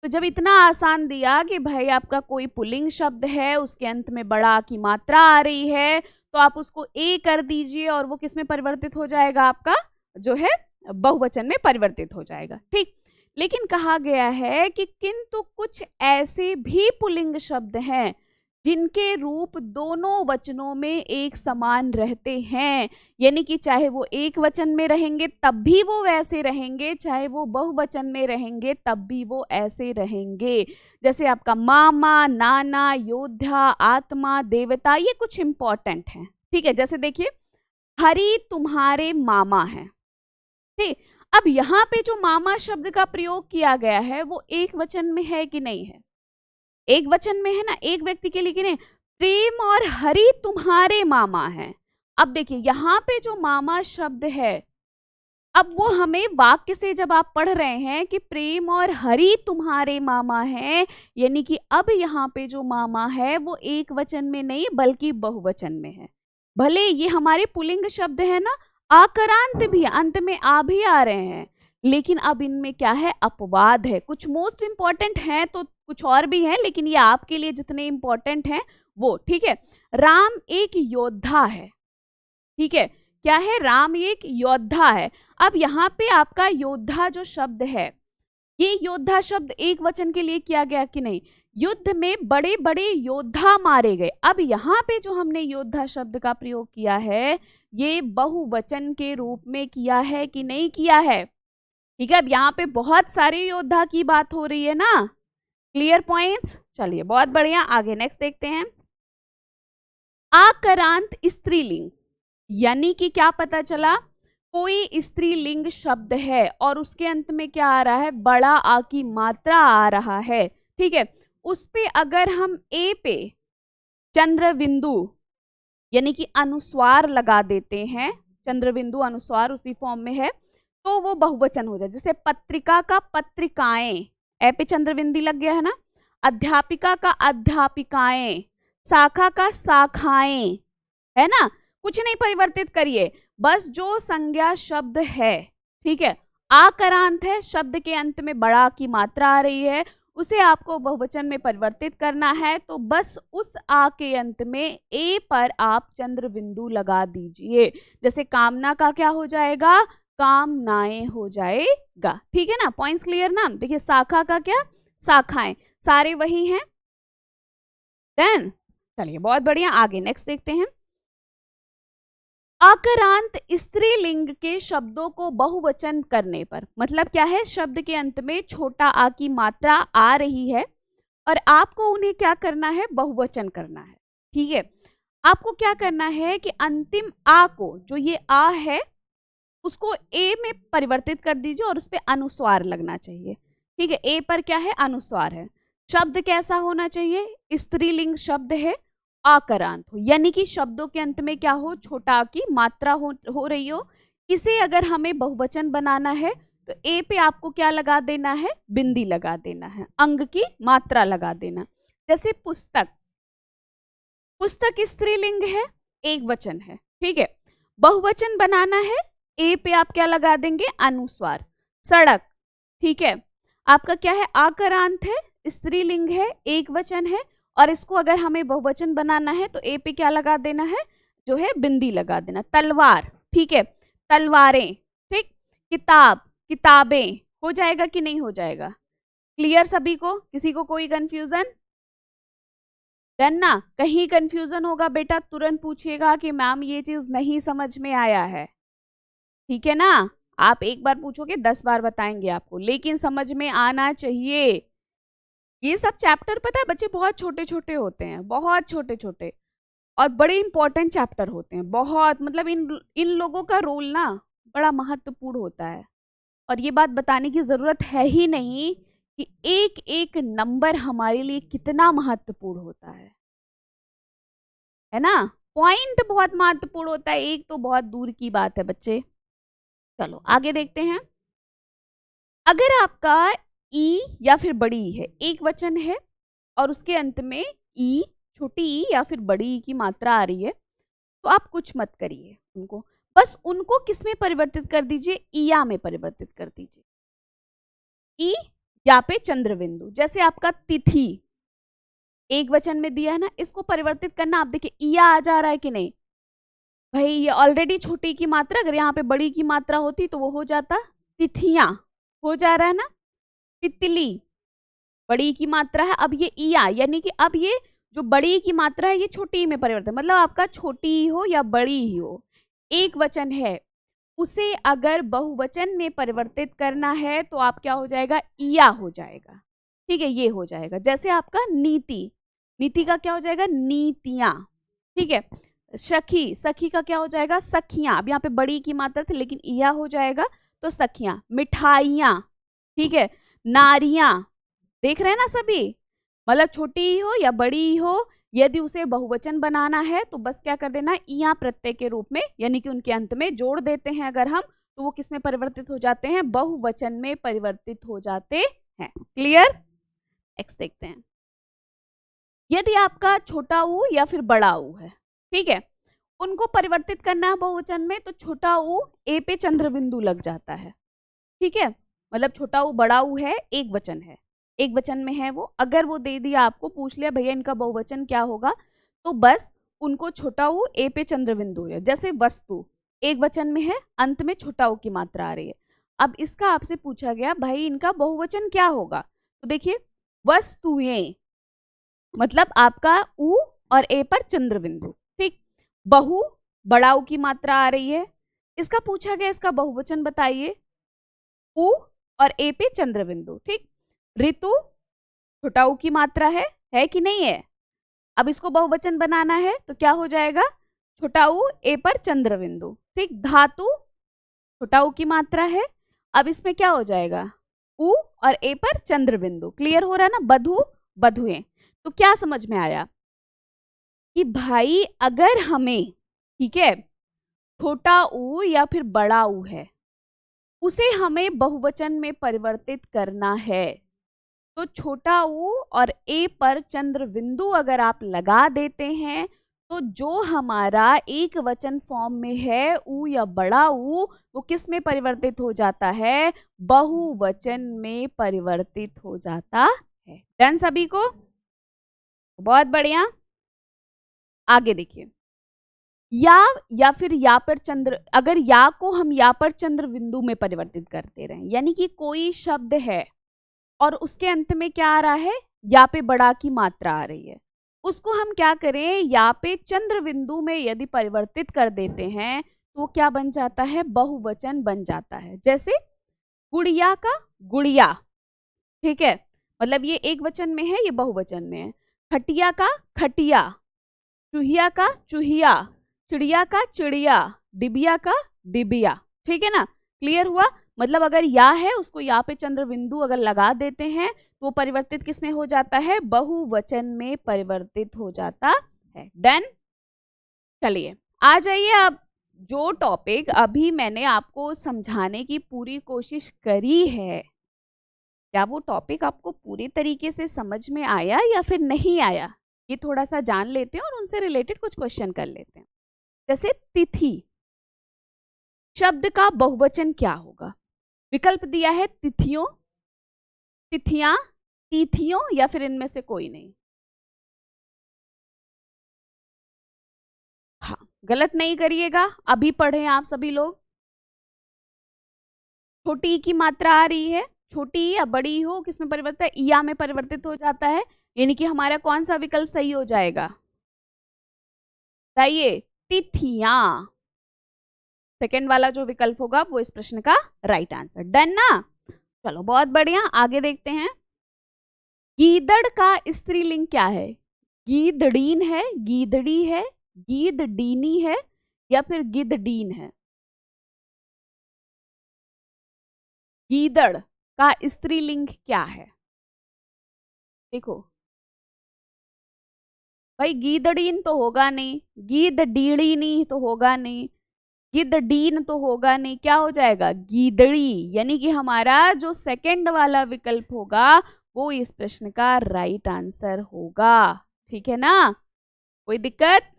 तो जब इतना आसान दिया कि भाई आपका कोई पुल्लिंग शब्द है, उसके अंत में बड़ा की मात्रा आ रही है, तो आप उसको ए कर दीजिए और वो किस में परिवर्तित हो जाएगा, आपका जो है बहुवचन में परिवर्तित हो जाएगा। ठीक, लेकिन कहा गया है कि किंतु कुछ ऐसे भी पुल्लिंग शब्द हैं जिनके रूप दोनों वचनों में एक समान रहते हैं। यानी कि चाहे वो एक वचन में रहेंगे तब भी वो वैसे रहेंगे, चाहे वो बहुवचन में रहेंगे तब भी वो ऐसे रहेंगे। जैसे आपका मामा, नाना, योद्धा, आत्मा, देवता, ये कुछ इंपॉर्टेंट है। ठीक है, जैसे देखिए हरि तुम्हारे मामा है। ठीक, अब यहाँ पे जो मामा शब्द का प्रयोग किया गया है वो एक वचन में है कि नहीं है, एक वचन में है ना, एक व्यक्ति के लिए कि नहीं। प्रेम और हरि तुम्हारे मामा हैं। अब देखिए यहाँ पे जो मामा शब्द है, अब वो हमें वाक्य से जब आप पढ़ रहे हैं कि प्रेम और हरि तुम्हारे मामा हैं, यानी कि अब यहाँ पे जो मामा है वो एक वचन में नहीं बल्कि बहुवचन में है। भले ये हमारे पुल्लिंग शब्द है ना, आकरांत भी अंत में आ भी आ रहे हैं, लेकिन अब इनमें क्या है, अपवाद है। कुछ मोस्ट इंपॉर्टेंट हैं तो कुछ और भी हैं, लेकिन ये आपके लिए जितने इंपॉर्टेंट हैं वो। ठीक है, राम एक योद्धा है। ठीक है, क्या है, राम एक योद्धा है। अब यहाँ पे आपका योद्धा जो शब्द है, ये योद्धा शब्द एक वचन के लिए किया गया कि नहीं, युद्ध में बड़े बड़े योद्धा मारे गए। अब यहाँ पे जो हमने योद्धा शब्द का प्रयोग किया है ये बहुवचन के रूप में किया है कि नहीं किया है, ठीक है, अब यहाँ पे बहुत सारे योद्धा की बात हो रही है ना, क्लियर पॉइंट्स। चलिए बहुत बढ़िया, आगे नेक्स्ट देखते हैं। आकरांत स्त्रीलिंग, यानी कि क्या पता चला, कोई स्त्रीलिंग शब्द है और उसके अंत में क्या आ रहा है, बड़ा आ की मात्रा आ रहा है। ठीक है, उस पे अगर हम ए पे चंद्र बिंदु यानी कि अनुस्वार लगा देते हैं, चंद्र बिंदु अनुस्वार उसी फॉर्म में है, तो वो बहुवचन हो जाए। जैसे पत्रिका का पत्रिकाएं, ए पे चंद्र बिंदु लग गया है ना। अध्यापिका का अध्यापिकाएं, शाखा का शाखाएं, है ना। कुछ नहीं परिवर्तित करिए, बस जो संज्ञा शब्द है, ठीक है, आकरांत है, शब्द के अंत में बड़ा की मात्रा आ रही है, उसे आपको बहुवचन में परिवर्तित करना है। तो बस उस आ के अंत में ए पर आप चंद्र बिंदु लगा दीजिए। जैसे कामना का क्या हो जाएगा, कामनाएं हो जाएगा। ठीक है ना, पॉइंट्स क्लियर ना। देखिए शाखा का क्या, शाखाएं, सारे वही हैं। देन चलिए बहुत बढ़िया, आगे नेक्स्ट देखते हैं। आकरांत स्त्रीलिंग के शब्दों को बहुवचन करने पर, मतलब क्या है, शब्द के अंत में छोटा आ की मात्रा आ रही है और आपको उन्हें क्या करना है, बहुवचन करना है। ठीक है, आपको क्या करना है कि अंतिम आ को, जो ये आ है, उसको ए में परिवर्तित कर दीजिए और उस पर अनुस्वार लगना चाहिए। ठीक है, ए पर क्या है, अनुस्वार है। शब्द कैसा होना चाहिए, स्त्रीलिंग शब्द है, आकरांत हो, यानी कि शब्दों के अंत में क्या हो, छोटा आ की मात्रा हो रही हो। इसे अगर हमें बहुवचन बनाना है तो ए पे आपको क्या लगा देना है, बिंदी लगा देना है, अंग की मात्रा लगा देना। जैसे पुस्तक, पुस्तक स्त्रीलिंग है, एक वचन है। ठीक है, बहुवचन बनाना है, ए पे आप क्या लगा देंगे, अनुस्वार। सड़क, ठीक है, आपका क्या है, आकरांत है, स्त्रीलिंग है, एक वचन है, और इसको अगर हमें बहुवचन बनाना है तो ए पे क्या लगा देना है, जो है बिंदी लगा देना। तलवार, ठीक है, तलवारें। ठीक, किताब, किताबें, हो जाएगा कि नहीं हो जाएगा, क्लियर सभी को, किसी को कोई कंफ्यूजन? डन ना, कहीं कंफ्यूजन होगा बेटा तुरंत पूछिएगा कि मैम ये चीज नहीं समझ में आया है। ठीक है ना, आप एक बार पूछोगे 10 बार बताएंगे आपको, लेकिन समझ में आना चाहिए। ये सब चैप्टर पता है बच्चे बहुत छोटे छोटे होते हैं, बहुत छोटे छोटे, और बड़े इंपॉर्टेंट चैप्टर होते हैं बहुत, मतलब इन लोगों का रोल ना बड़ा महत्वपूर्ण होता है। और ये बात बताने की जरूरत है ही नहीं कि एक एक नंबर हमारे लिए कितना महत्वपूर्ण होता है ना। पॉइंट बहुत महत्वपूर्ण होता है, एक तो बहुत दूर की बात है बच्चे। चलो आगे देखते हैं। अगर आपका ई या फिर बड़ी ई है, एक वचन है और उसके अंत में ई, छोटी ई या फिर बड़ी ई की मात्रा आ रही है, तो आप कुछ मत करिए उनको, बस उनको किस में परिवर्तित कर दीजिए, ईया में परिवर्तित कर दीजिए। ई या पे चंद्र बिंदु, जैसे आपका तिथि एक वचन में दिया है ना, इसको परिवर्तित करना। आप देखिए ईया आ जा रहा है कि नहीं, भाई ये ऑलरेडी छोटी की मात्रा, अगर यहाँ पे बड़ी की मात्रा होती तो वो हो जाता तिथियां, हो जा रहा है ना। तितली बड़ी की मात्रा है, अब ये ईया, यानी कि अब ये जो बड़ी की मात्रा है ये छोटी में परिवर्तन, मतलब आपका छोटी ही हो या बड़ी ही हो, एक वचन है, उसे अगर बहुवचन में परिवर्तित करना है तो आप क्या हो जाएगा, ईया हो जाएगा। ठीक है, ये हो जाएगा। जैसे आपका नीति, नीति का क्या हो जाएगा, नीतियां। ठीक है, सखी, सखी का क्या हो जाएगा, सखियां। अब यहाँ पे बड़ी की मात्रा थी लेकिन ईया हो जाएगा तो सखियां। मिठाइयां, ठीक है, नारियां, देख रहे हैं ना सभी, मतलब छोटी ही हो या बड़ी ही हो, यदि उसे बहुवचन बनाना है तो बस क्या कर देना, ईया प्रत्यय के रूप में, यानी कि उनके अंत में जोड़ देते हैं अगर हम, तो वो किस में परिवर्तित हो जाते हैं, बहुवचन में परिवर्तित हो जाते हैं। क्लियर, नेक्स्ट देखते हैं। यदि आपका छोटा ऊ या फिर बड़ा ऊ है, ठीक है, उनको परिवर्तित करना है बहुवचन में, तो छोटा ऊ ए पे चंद्र बिंदु लग जाता है। ठीक है, मतलब छोटा ऊ बड़ा ऊ है, एक वचन है, एक वचन में है वो, अगर वो दे दिया आपको, पूछ लिया भैया इनका बहुवचन क्या होगा, तो बस उनको छोटा ऊ ए पे चंद्र बिंदु है। जैसे वस्तु एक वचन में है, अंत में छोटा ऊ की मात्रा आ रही है। अब इसका आपसे पूछा गया भाई इनका बहुवचन क्या होगा, तो देखिए वस्तुएं, मतलब आपका ऊ और ए पर चंद्र बिंदु। ठीक, बहु बड़ा ऊ की मात्रा आ रही है, इसका पूछा गया इसका बहुवचन बताइए, उ और ए पे चंद्र बिंदु, ठीक। ऋतु छोटा ऊ की मात्रा है कि नहीं है। अब इसको बहुवचन बनाना है तो क्या हो जाएगा, छोटा ऊ ए पर चंद्र बिंदु, ठीक। धातु छोटा ऊ की मात्रा है, अब इसमें क्या हो जाएगा, उ और ए पर चंद्र बिंदु। क्लियर हो रहा है ना, बधु बधुएं। तो क्या समझ में आया कि भाई अगर हमें, ठीक है, छोटा ऊ या फिर बड़ा ऊ है, उसे हमें बहुवचन में परिवर्तित करना है, तो छोटा ऊ और ए पर चंद्र बिंदु अगर आप लगा देते हैं तो जो हमारा एक वचन फॉर्म में है ऊ या बड़ा ऊ, वो किस में परिवर्तित हो जाता है, बहुवचन में परिवर्तित हो जाता है। डन सभी को, बहुत बढ़िया। आगे देखिए, या फिर या पर चंद्र, अगर या को हम या पर चंद्र बिंदु में परिवर्तित करते रहे, यानी कि कोई शब्द है और उसके अंत में क्या आ रहा है, या पे बड़ा की मात्रा आ रही है, उसको हम क्या करें, या पे चंद्र बिंदु में यदि परिवर्तित कर देते हैं तो क्या बन जाता है, बहुवचन बन जाता है। जैसे गुड़िया का गुड़िया, ठीक है, मतलब ये एक वचन में है, ये बहुवचन में है। खटिया का खटिया, चूहिया का चूहिया, चिड़िया का चिड़िया, डिबिया का डिबिया, ठीक है ना। क्लियर हुआ, मतलब अगर या है उसको या पे चंद्र बिंदु अगर लगा देते हैं तो वो परिवर्तित किस में हो जाता है, बहुवचन में परिवर्तित हो जाता है। डन। चलिए आ जाइए, अब जो टॉपिक अभी मैंने आपको समझाने की पूरी कोशिश करी है, क्या वो टॉपिक आपको पूरी तरीके से समझ में आया या फिर नहीं आया, ये थोड़ा सा जान लेते हैं और उनसे रिलेटेड कुछ क्वेश्चन कर लेते हैं। जैसे तिथि शब्द का बहुवचन क्या होगा, विकल्प दिया है तिथियों, तिथियां, तिथियों या फिर इनमें से कोई नहीं। हाँ, गलत नहीं करिएगा, अभी पढ़े आप सभी लोग। छोटी की मात्रा आ रही है, छोटी या बड़ी हो किस में परिवर्तित है, या में परिवर्तित हो जाता है, यानी कि हमारा कौन सा विकल्प सही हो जाएगा, बताइए, तिथियां। सेकेंड वाला जो विकल्प होगा वो इस प्रश्न का राइट आंसर। डन ना, चलो बहुत बढ़िया, आगे देखते हैं। गीदड़ का स्त्रीलिंग क्या है, गीदड़ीन है, गीदड़ी है, गीदड़ीनी है या फिर गिद्धडीन है। गीदड़ का स्त्रीलिंग क्या है, देखो भाई, गीदड़ीन तो होगा नहीं, गीदड़ीनी तो होगा नहीं, गिद्धडीन तो होगा नहीं, क्या हो जाएगा, गीदड़ी। यानी कि हमारा जो सेकंड वाला विकल्प होगा वो इस प्रश्न का राइट आंसर होगा, ठीक है ना, कोई दिक्कत।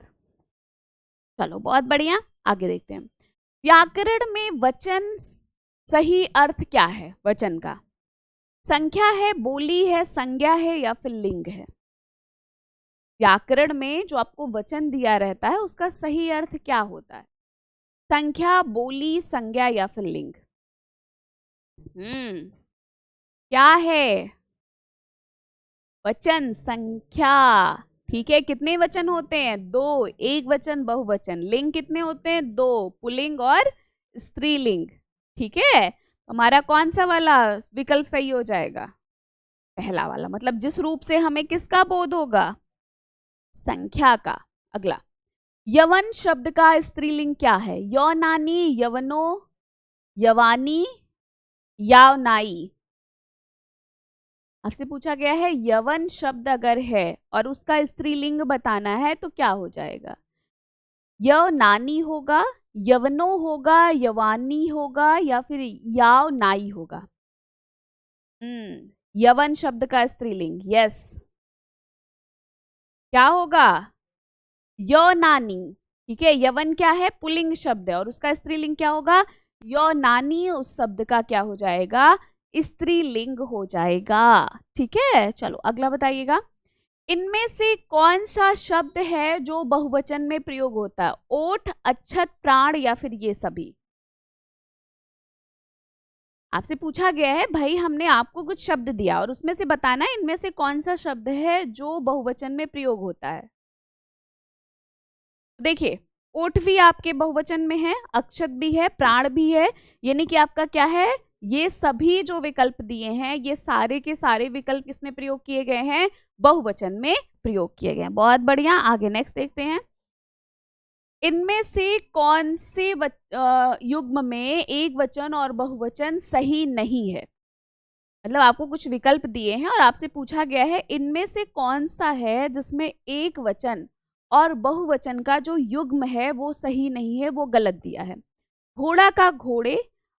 चलो बहुत बढ़िया, आगे देखते हैं। व्याकरण में वचन सही अर्थ क्या है, वचन का संख्या है, बोली है, संज्ञा है या फिर लिंग है। व्याकरण में जो आपको वचन दिया रहता है उसका सही अर्थ क्या होता है, संख्या, बोली, संज्ञा या फिर लिंग। क्या है, वचन, संख्या, ठीक है। कितने वचन होते हैं, दो, एक वचन बहुवचन। लिंग कितने होते हैं, दो, पुल्लिंग और स्त्रीलिंग, ठीक है। हमारा कौन सा वाला विकल्प सही हो जाएगा, पहला वाला, मतलब जिस रूप से हमें किसका बोध होगा, संख्या का। अगला, यवन शब्द का स्त्रीलिंग क्या है, यौनानी, यवनो, यवानी, यावनाई। आपसे पूछा गया है यवन शब्द अगर है और उसका स्त्रीलिंग बताना है तो क्या हो जाएगा, यवनानी होगा, यवनो होगा, यवानी होगा या फिर यावनाई होगा। यवन शब्द का स्त्रीलिंग, यस, क्या होगा, यौनानी, ठीक है। यवन क्या है, पुल्लिंग शब्द है और उसका स्त्रीलिंग क्या होगा, यौनानी। उस शब्द का क्या हो जाएगा, स्त्रीलिंग हो जाएगा, ठीक है। चलो अगला बताइएगा, इनमें से कौन सा शब्द है जो बहुवचन में प्रयोग होता है, ओठ, अच्छत, प्राण या फिर ये सभी। आपसे पूछा गया है भाई, हमने आपको कुछ शब्द दिया और उसमें से बताना इनमें से कौन सा शब्द है जो बहुवचन में प्रयोग होता है। देखिए, ओठ भी आपके बहुवचन में है, अक्षत भी है, प्राण भी है, यानी कि आपका क्या है, ये सभी जो विकल्प दिए हैं, ये सारे के सारे विकल्प किसमें प्रयोग किए गए हैं? बहुवचन में प्रयोग किए गए हैं। बहुत बढ़िया, आगे नेक्स्ट देखते हैं। इनमें से कौन से युग्म में एक वचन और बहुवचन सही नहीं है? मतलब आपको कुछ विकल्प दिए हैं और आपसे पूछा गया है इनमें से कौन सा है जिसमें एक वचन और बहुवचन का जो युग्म है वो सही नहीं है, वो गलत दिया है। घोड़ा का घोड़े,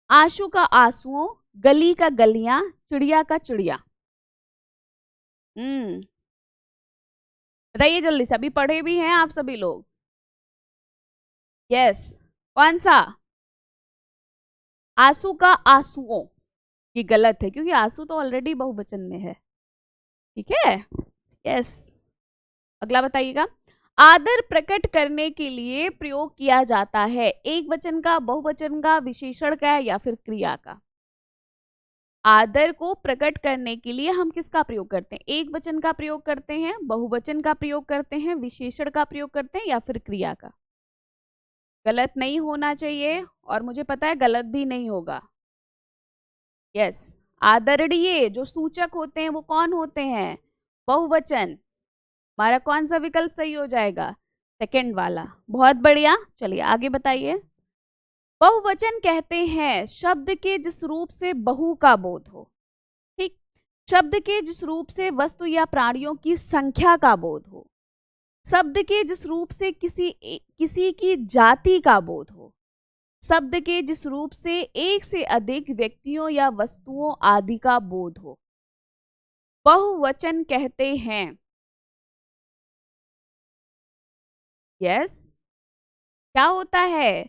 आंसू का आंसुओं, गली का गलियां, चिड़िया का चिड़िया। रहिए जल्दी से, अभी पढ़े भी हैं आप सभी लोग। यस, कौन सा? आंसू का आंसुओं, ये गलत है क्योंकि आंसू तो ऑलरेडी बहुवचन में है। ठीक है, यस। अगला बताइएगा। आदर प्रकट करने के लिए प्रयोग किया जाता है एक वचन का, बहुवचन का, विशेषण का या फिर क्रिया का? आदर को प्रकट करने के लिए हम किसका प्रयोग करते हैं? एक वचन का प्रयोग करते हैं, बहुवचन का प्रयोग करते हैं, विशेषण का प्रयोग करते हैं या फिर क्रिया का? गलत नहीं होना चाहिए और मुझे पता है गलत भी नहीं होगा। यस, आदरणीय जो सूचक होते हैं वो कौन होते हैं? बहुवचन। हमारा कौन सा विकल्प सही हो जाएगा? सेकंड वाला। बहुत बढ़िया, चलिए आगे बताइए। बहुवचन कहते हैं शब्द के जिस रूप से बहु का बोध हो। ठीक, शब्द के जिस रूप से वस्तु या प्राणियों की संख्या का बोध हो, शब्द के जिस रूप से किसी की जाति का बोध हो, शब्द के जिस रूप से एक से अधिक व्यक्तियों या वस्तुओं आदि का बोध हो, बहुवचन कहते हैं। यस, क्या होता है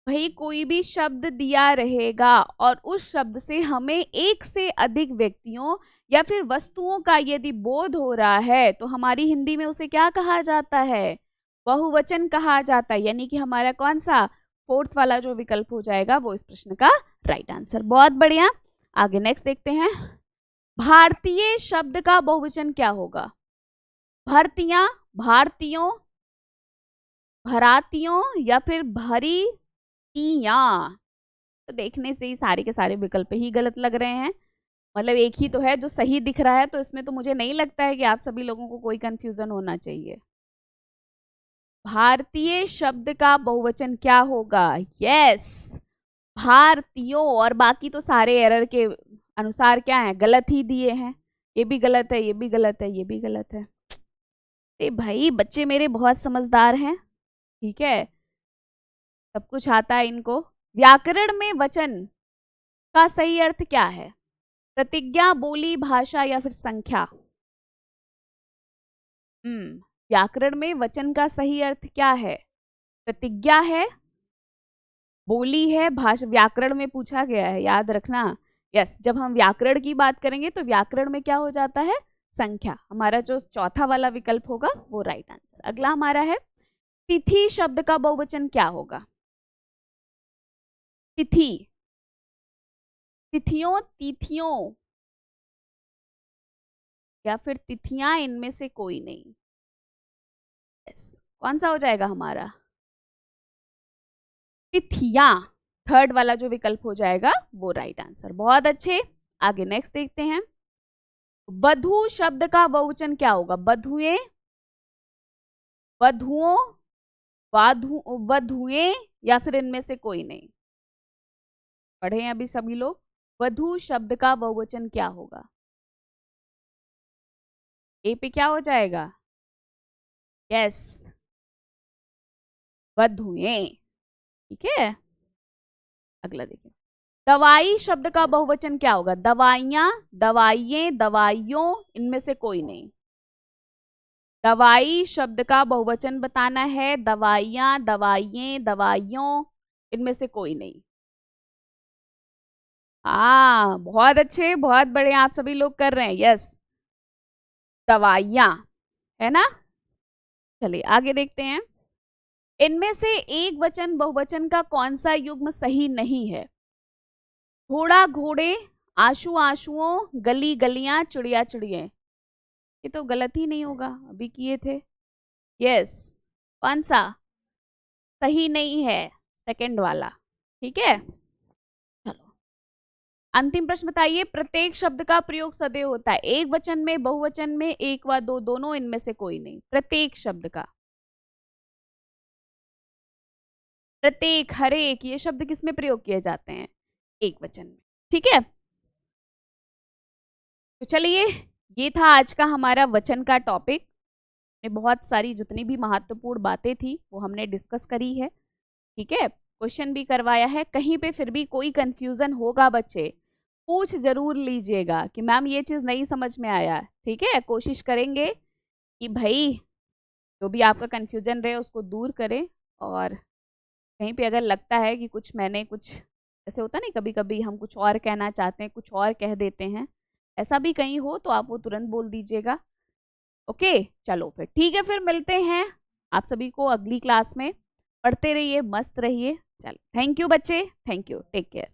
भाई? कोई भी शब्द दिया रहेगा और उस शब्द से हमें एक से अधिक व्यक्तियों या फिर वस्तुओं का यदि बोध हो रहा है तो हमारी हिंदी में उसे क्या कहा जाता है? बहुवचन कहा जाता है। यानी कि हमारा कौन सा फोर्थ वाला जो विकल्प हो जाएगा वो इस प्रश्न का राइट आंसर। बहुत बढ़िया, आगे नेक्स्ट देखते हैं। भारतीय शब्द का बहुवचन क्या होगा? भारतीया, भारतीयों, भरातियों या फिर भरी तिया? तो देखने से ही सारे के सारे विकल्प ही गलत लग रहे हैं। मतलब एक ही तो है जो सही दिख रहा है, तो इसमें तो मुझे नहीं लगता है कि आप सभी लोगों को कोई कंफ्यूजन होना चाहिए। भारतीय शब्द का बहुवचन क्या होगा? यस, भारतीयों। और बाकी तो सारे एरर के अनुसार क्या है? गलत ही दिए हैं। ये भी गलत है, ये भी गलत है, ये भी गलत है। भाई बच्चे मेरे बहुत समझदार हैं, ठीक है, सब कुछ आता है इनको। व्याकरण में वचन का सही अर्थ क्या है? प्रतिज्ञा, बोली, भाषा या फिर संख्या? व्याकरण में वचन का सही अर्थ क्या है? प्रतिज्ञा है, बोली है, भाषा। व्याकरण में पूछा गया है, याद रखना। यस, जब हम व्याकरण की बात करेंगे तो व्याकरण में क्या हो जाता है? संख्या। हमारा जो चौथा वाला विकल्प होगा वो राइट आंसर। अगला हमारा है तिथि शब्द का बहुवचन क्या होगा? तिथि, तिथियों, तिथियों या फिर तिथियां, इनमें से कोई नहीं। यस, कौन सा हो जाएगा हमारा? तिथियां, थर्ड वाला जो विकल्प हो जाएगा वो राइट आंसर। बहुत अच्छे, आगे नेक्स्ट देखते हैं। वधु शब्द का बहुवचन क्या होगा? वधुएं, वधुओं, वधुएं या फिर इनमें से कोई नहीं? पढ़े हैं अभी सभी लोग। वधु शब्द का बहुवचन क्या होगा? ए पे क्या हो जाएगा? यस, वधुएं। ठीक है, अगला देखिए। दवाई शब्द का बहुवचन क्या होगा? दवाइयां, दवाइयें, दवाइयों, इनमें से कोई नहीं। दवाई शब्द का बहुवचन बताना है। दवाइयां, दवाइयें, दवाइयों, इनमें से कोई नहीं। हाँ, बहुत अच्छे, बहुत बड़े आप सभी लोग कर रहे हैं। यस, दवाइयां, है ना। चलिए आगे देखते हैं। इनमें से एक वचन बहुवचन का कौन सा युग्म सही नहीं है? घोड़ा, घोड़े, आंसू, आंसुओं, गली, गलियां, चिड़िया, चिड़िए। ये तो गलत ही नहीं होगा, अभी किए थे। यस, कौन सा सही नहीं है? सेकंड वाला। ठीक है, चलो अंतिम प्रश्न बताइए, प्रत्येक शब्द का प्रयोग सदैव होता है, एक वचन में, बहुवचन में, एक व दो, दोनों, इनमें से कोई नहीं। प्रत्येक शब्द का, प्रत्येक, हर एक, ये शब्द किसमें प्रयोग किए जाते हैं? एक वचन में। ठीक है, तो चलिए, ये था आज का हमारा वचन का टॉपिक। बहुत सारी जितनी भी महत्वपूर्ण बातें थी वो हमने डिस्कस करी है। ठीक है, क्वेश्चन भी करवाया है। कहीं पे फिर भी कोई कंफ्यूजन होगा बच्चे, पूछ जरूर लीजिएगा कि मैम ये चीज नहीं समझ में आया। ठीक है, कोशिश करेंगे कि भाई जो भी आपका कंफ्यूजन रहे उसको दूर करें। और कहीं पे अगर लगता है कि कुछ मैंने कुछ ऐसे होता नहीं, कभी कभी हम कुछ और कहना चाहते हैं, कुछ और कह देते हैं, ऐसा भी कहीं हो तो आप वो तुरंत बोल दीजिएगा। ओके, चलो फिर ठीक है, फिर मिलते हैं आप सभी को अगली क्लास में। पढ़ते रहिए, मस्त रहिए। चलो, थैंक यू बच्चे, थैंक यू, टेक केयर।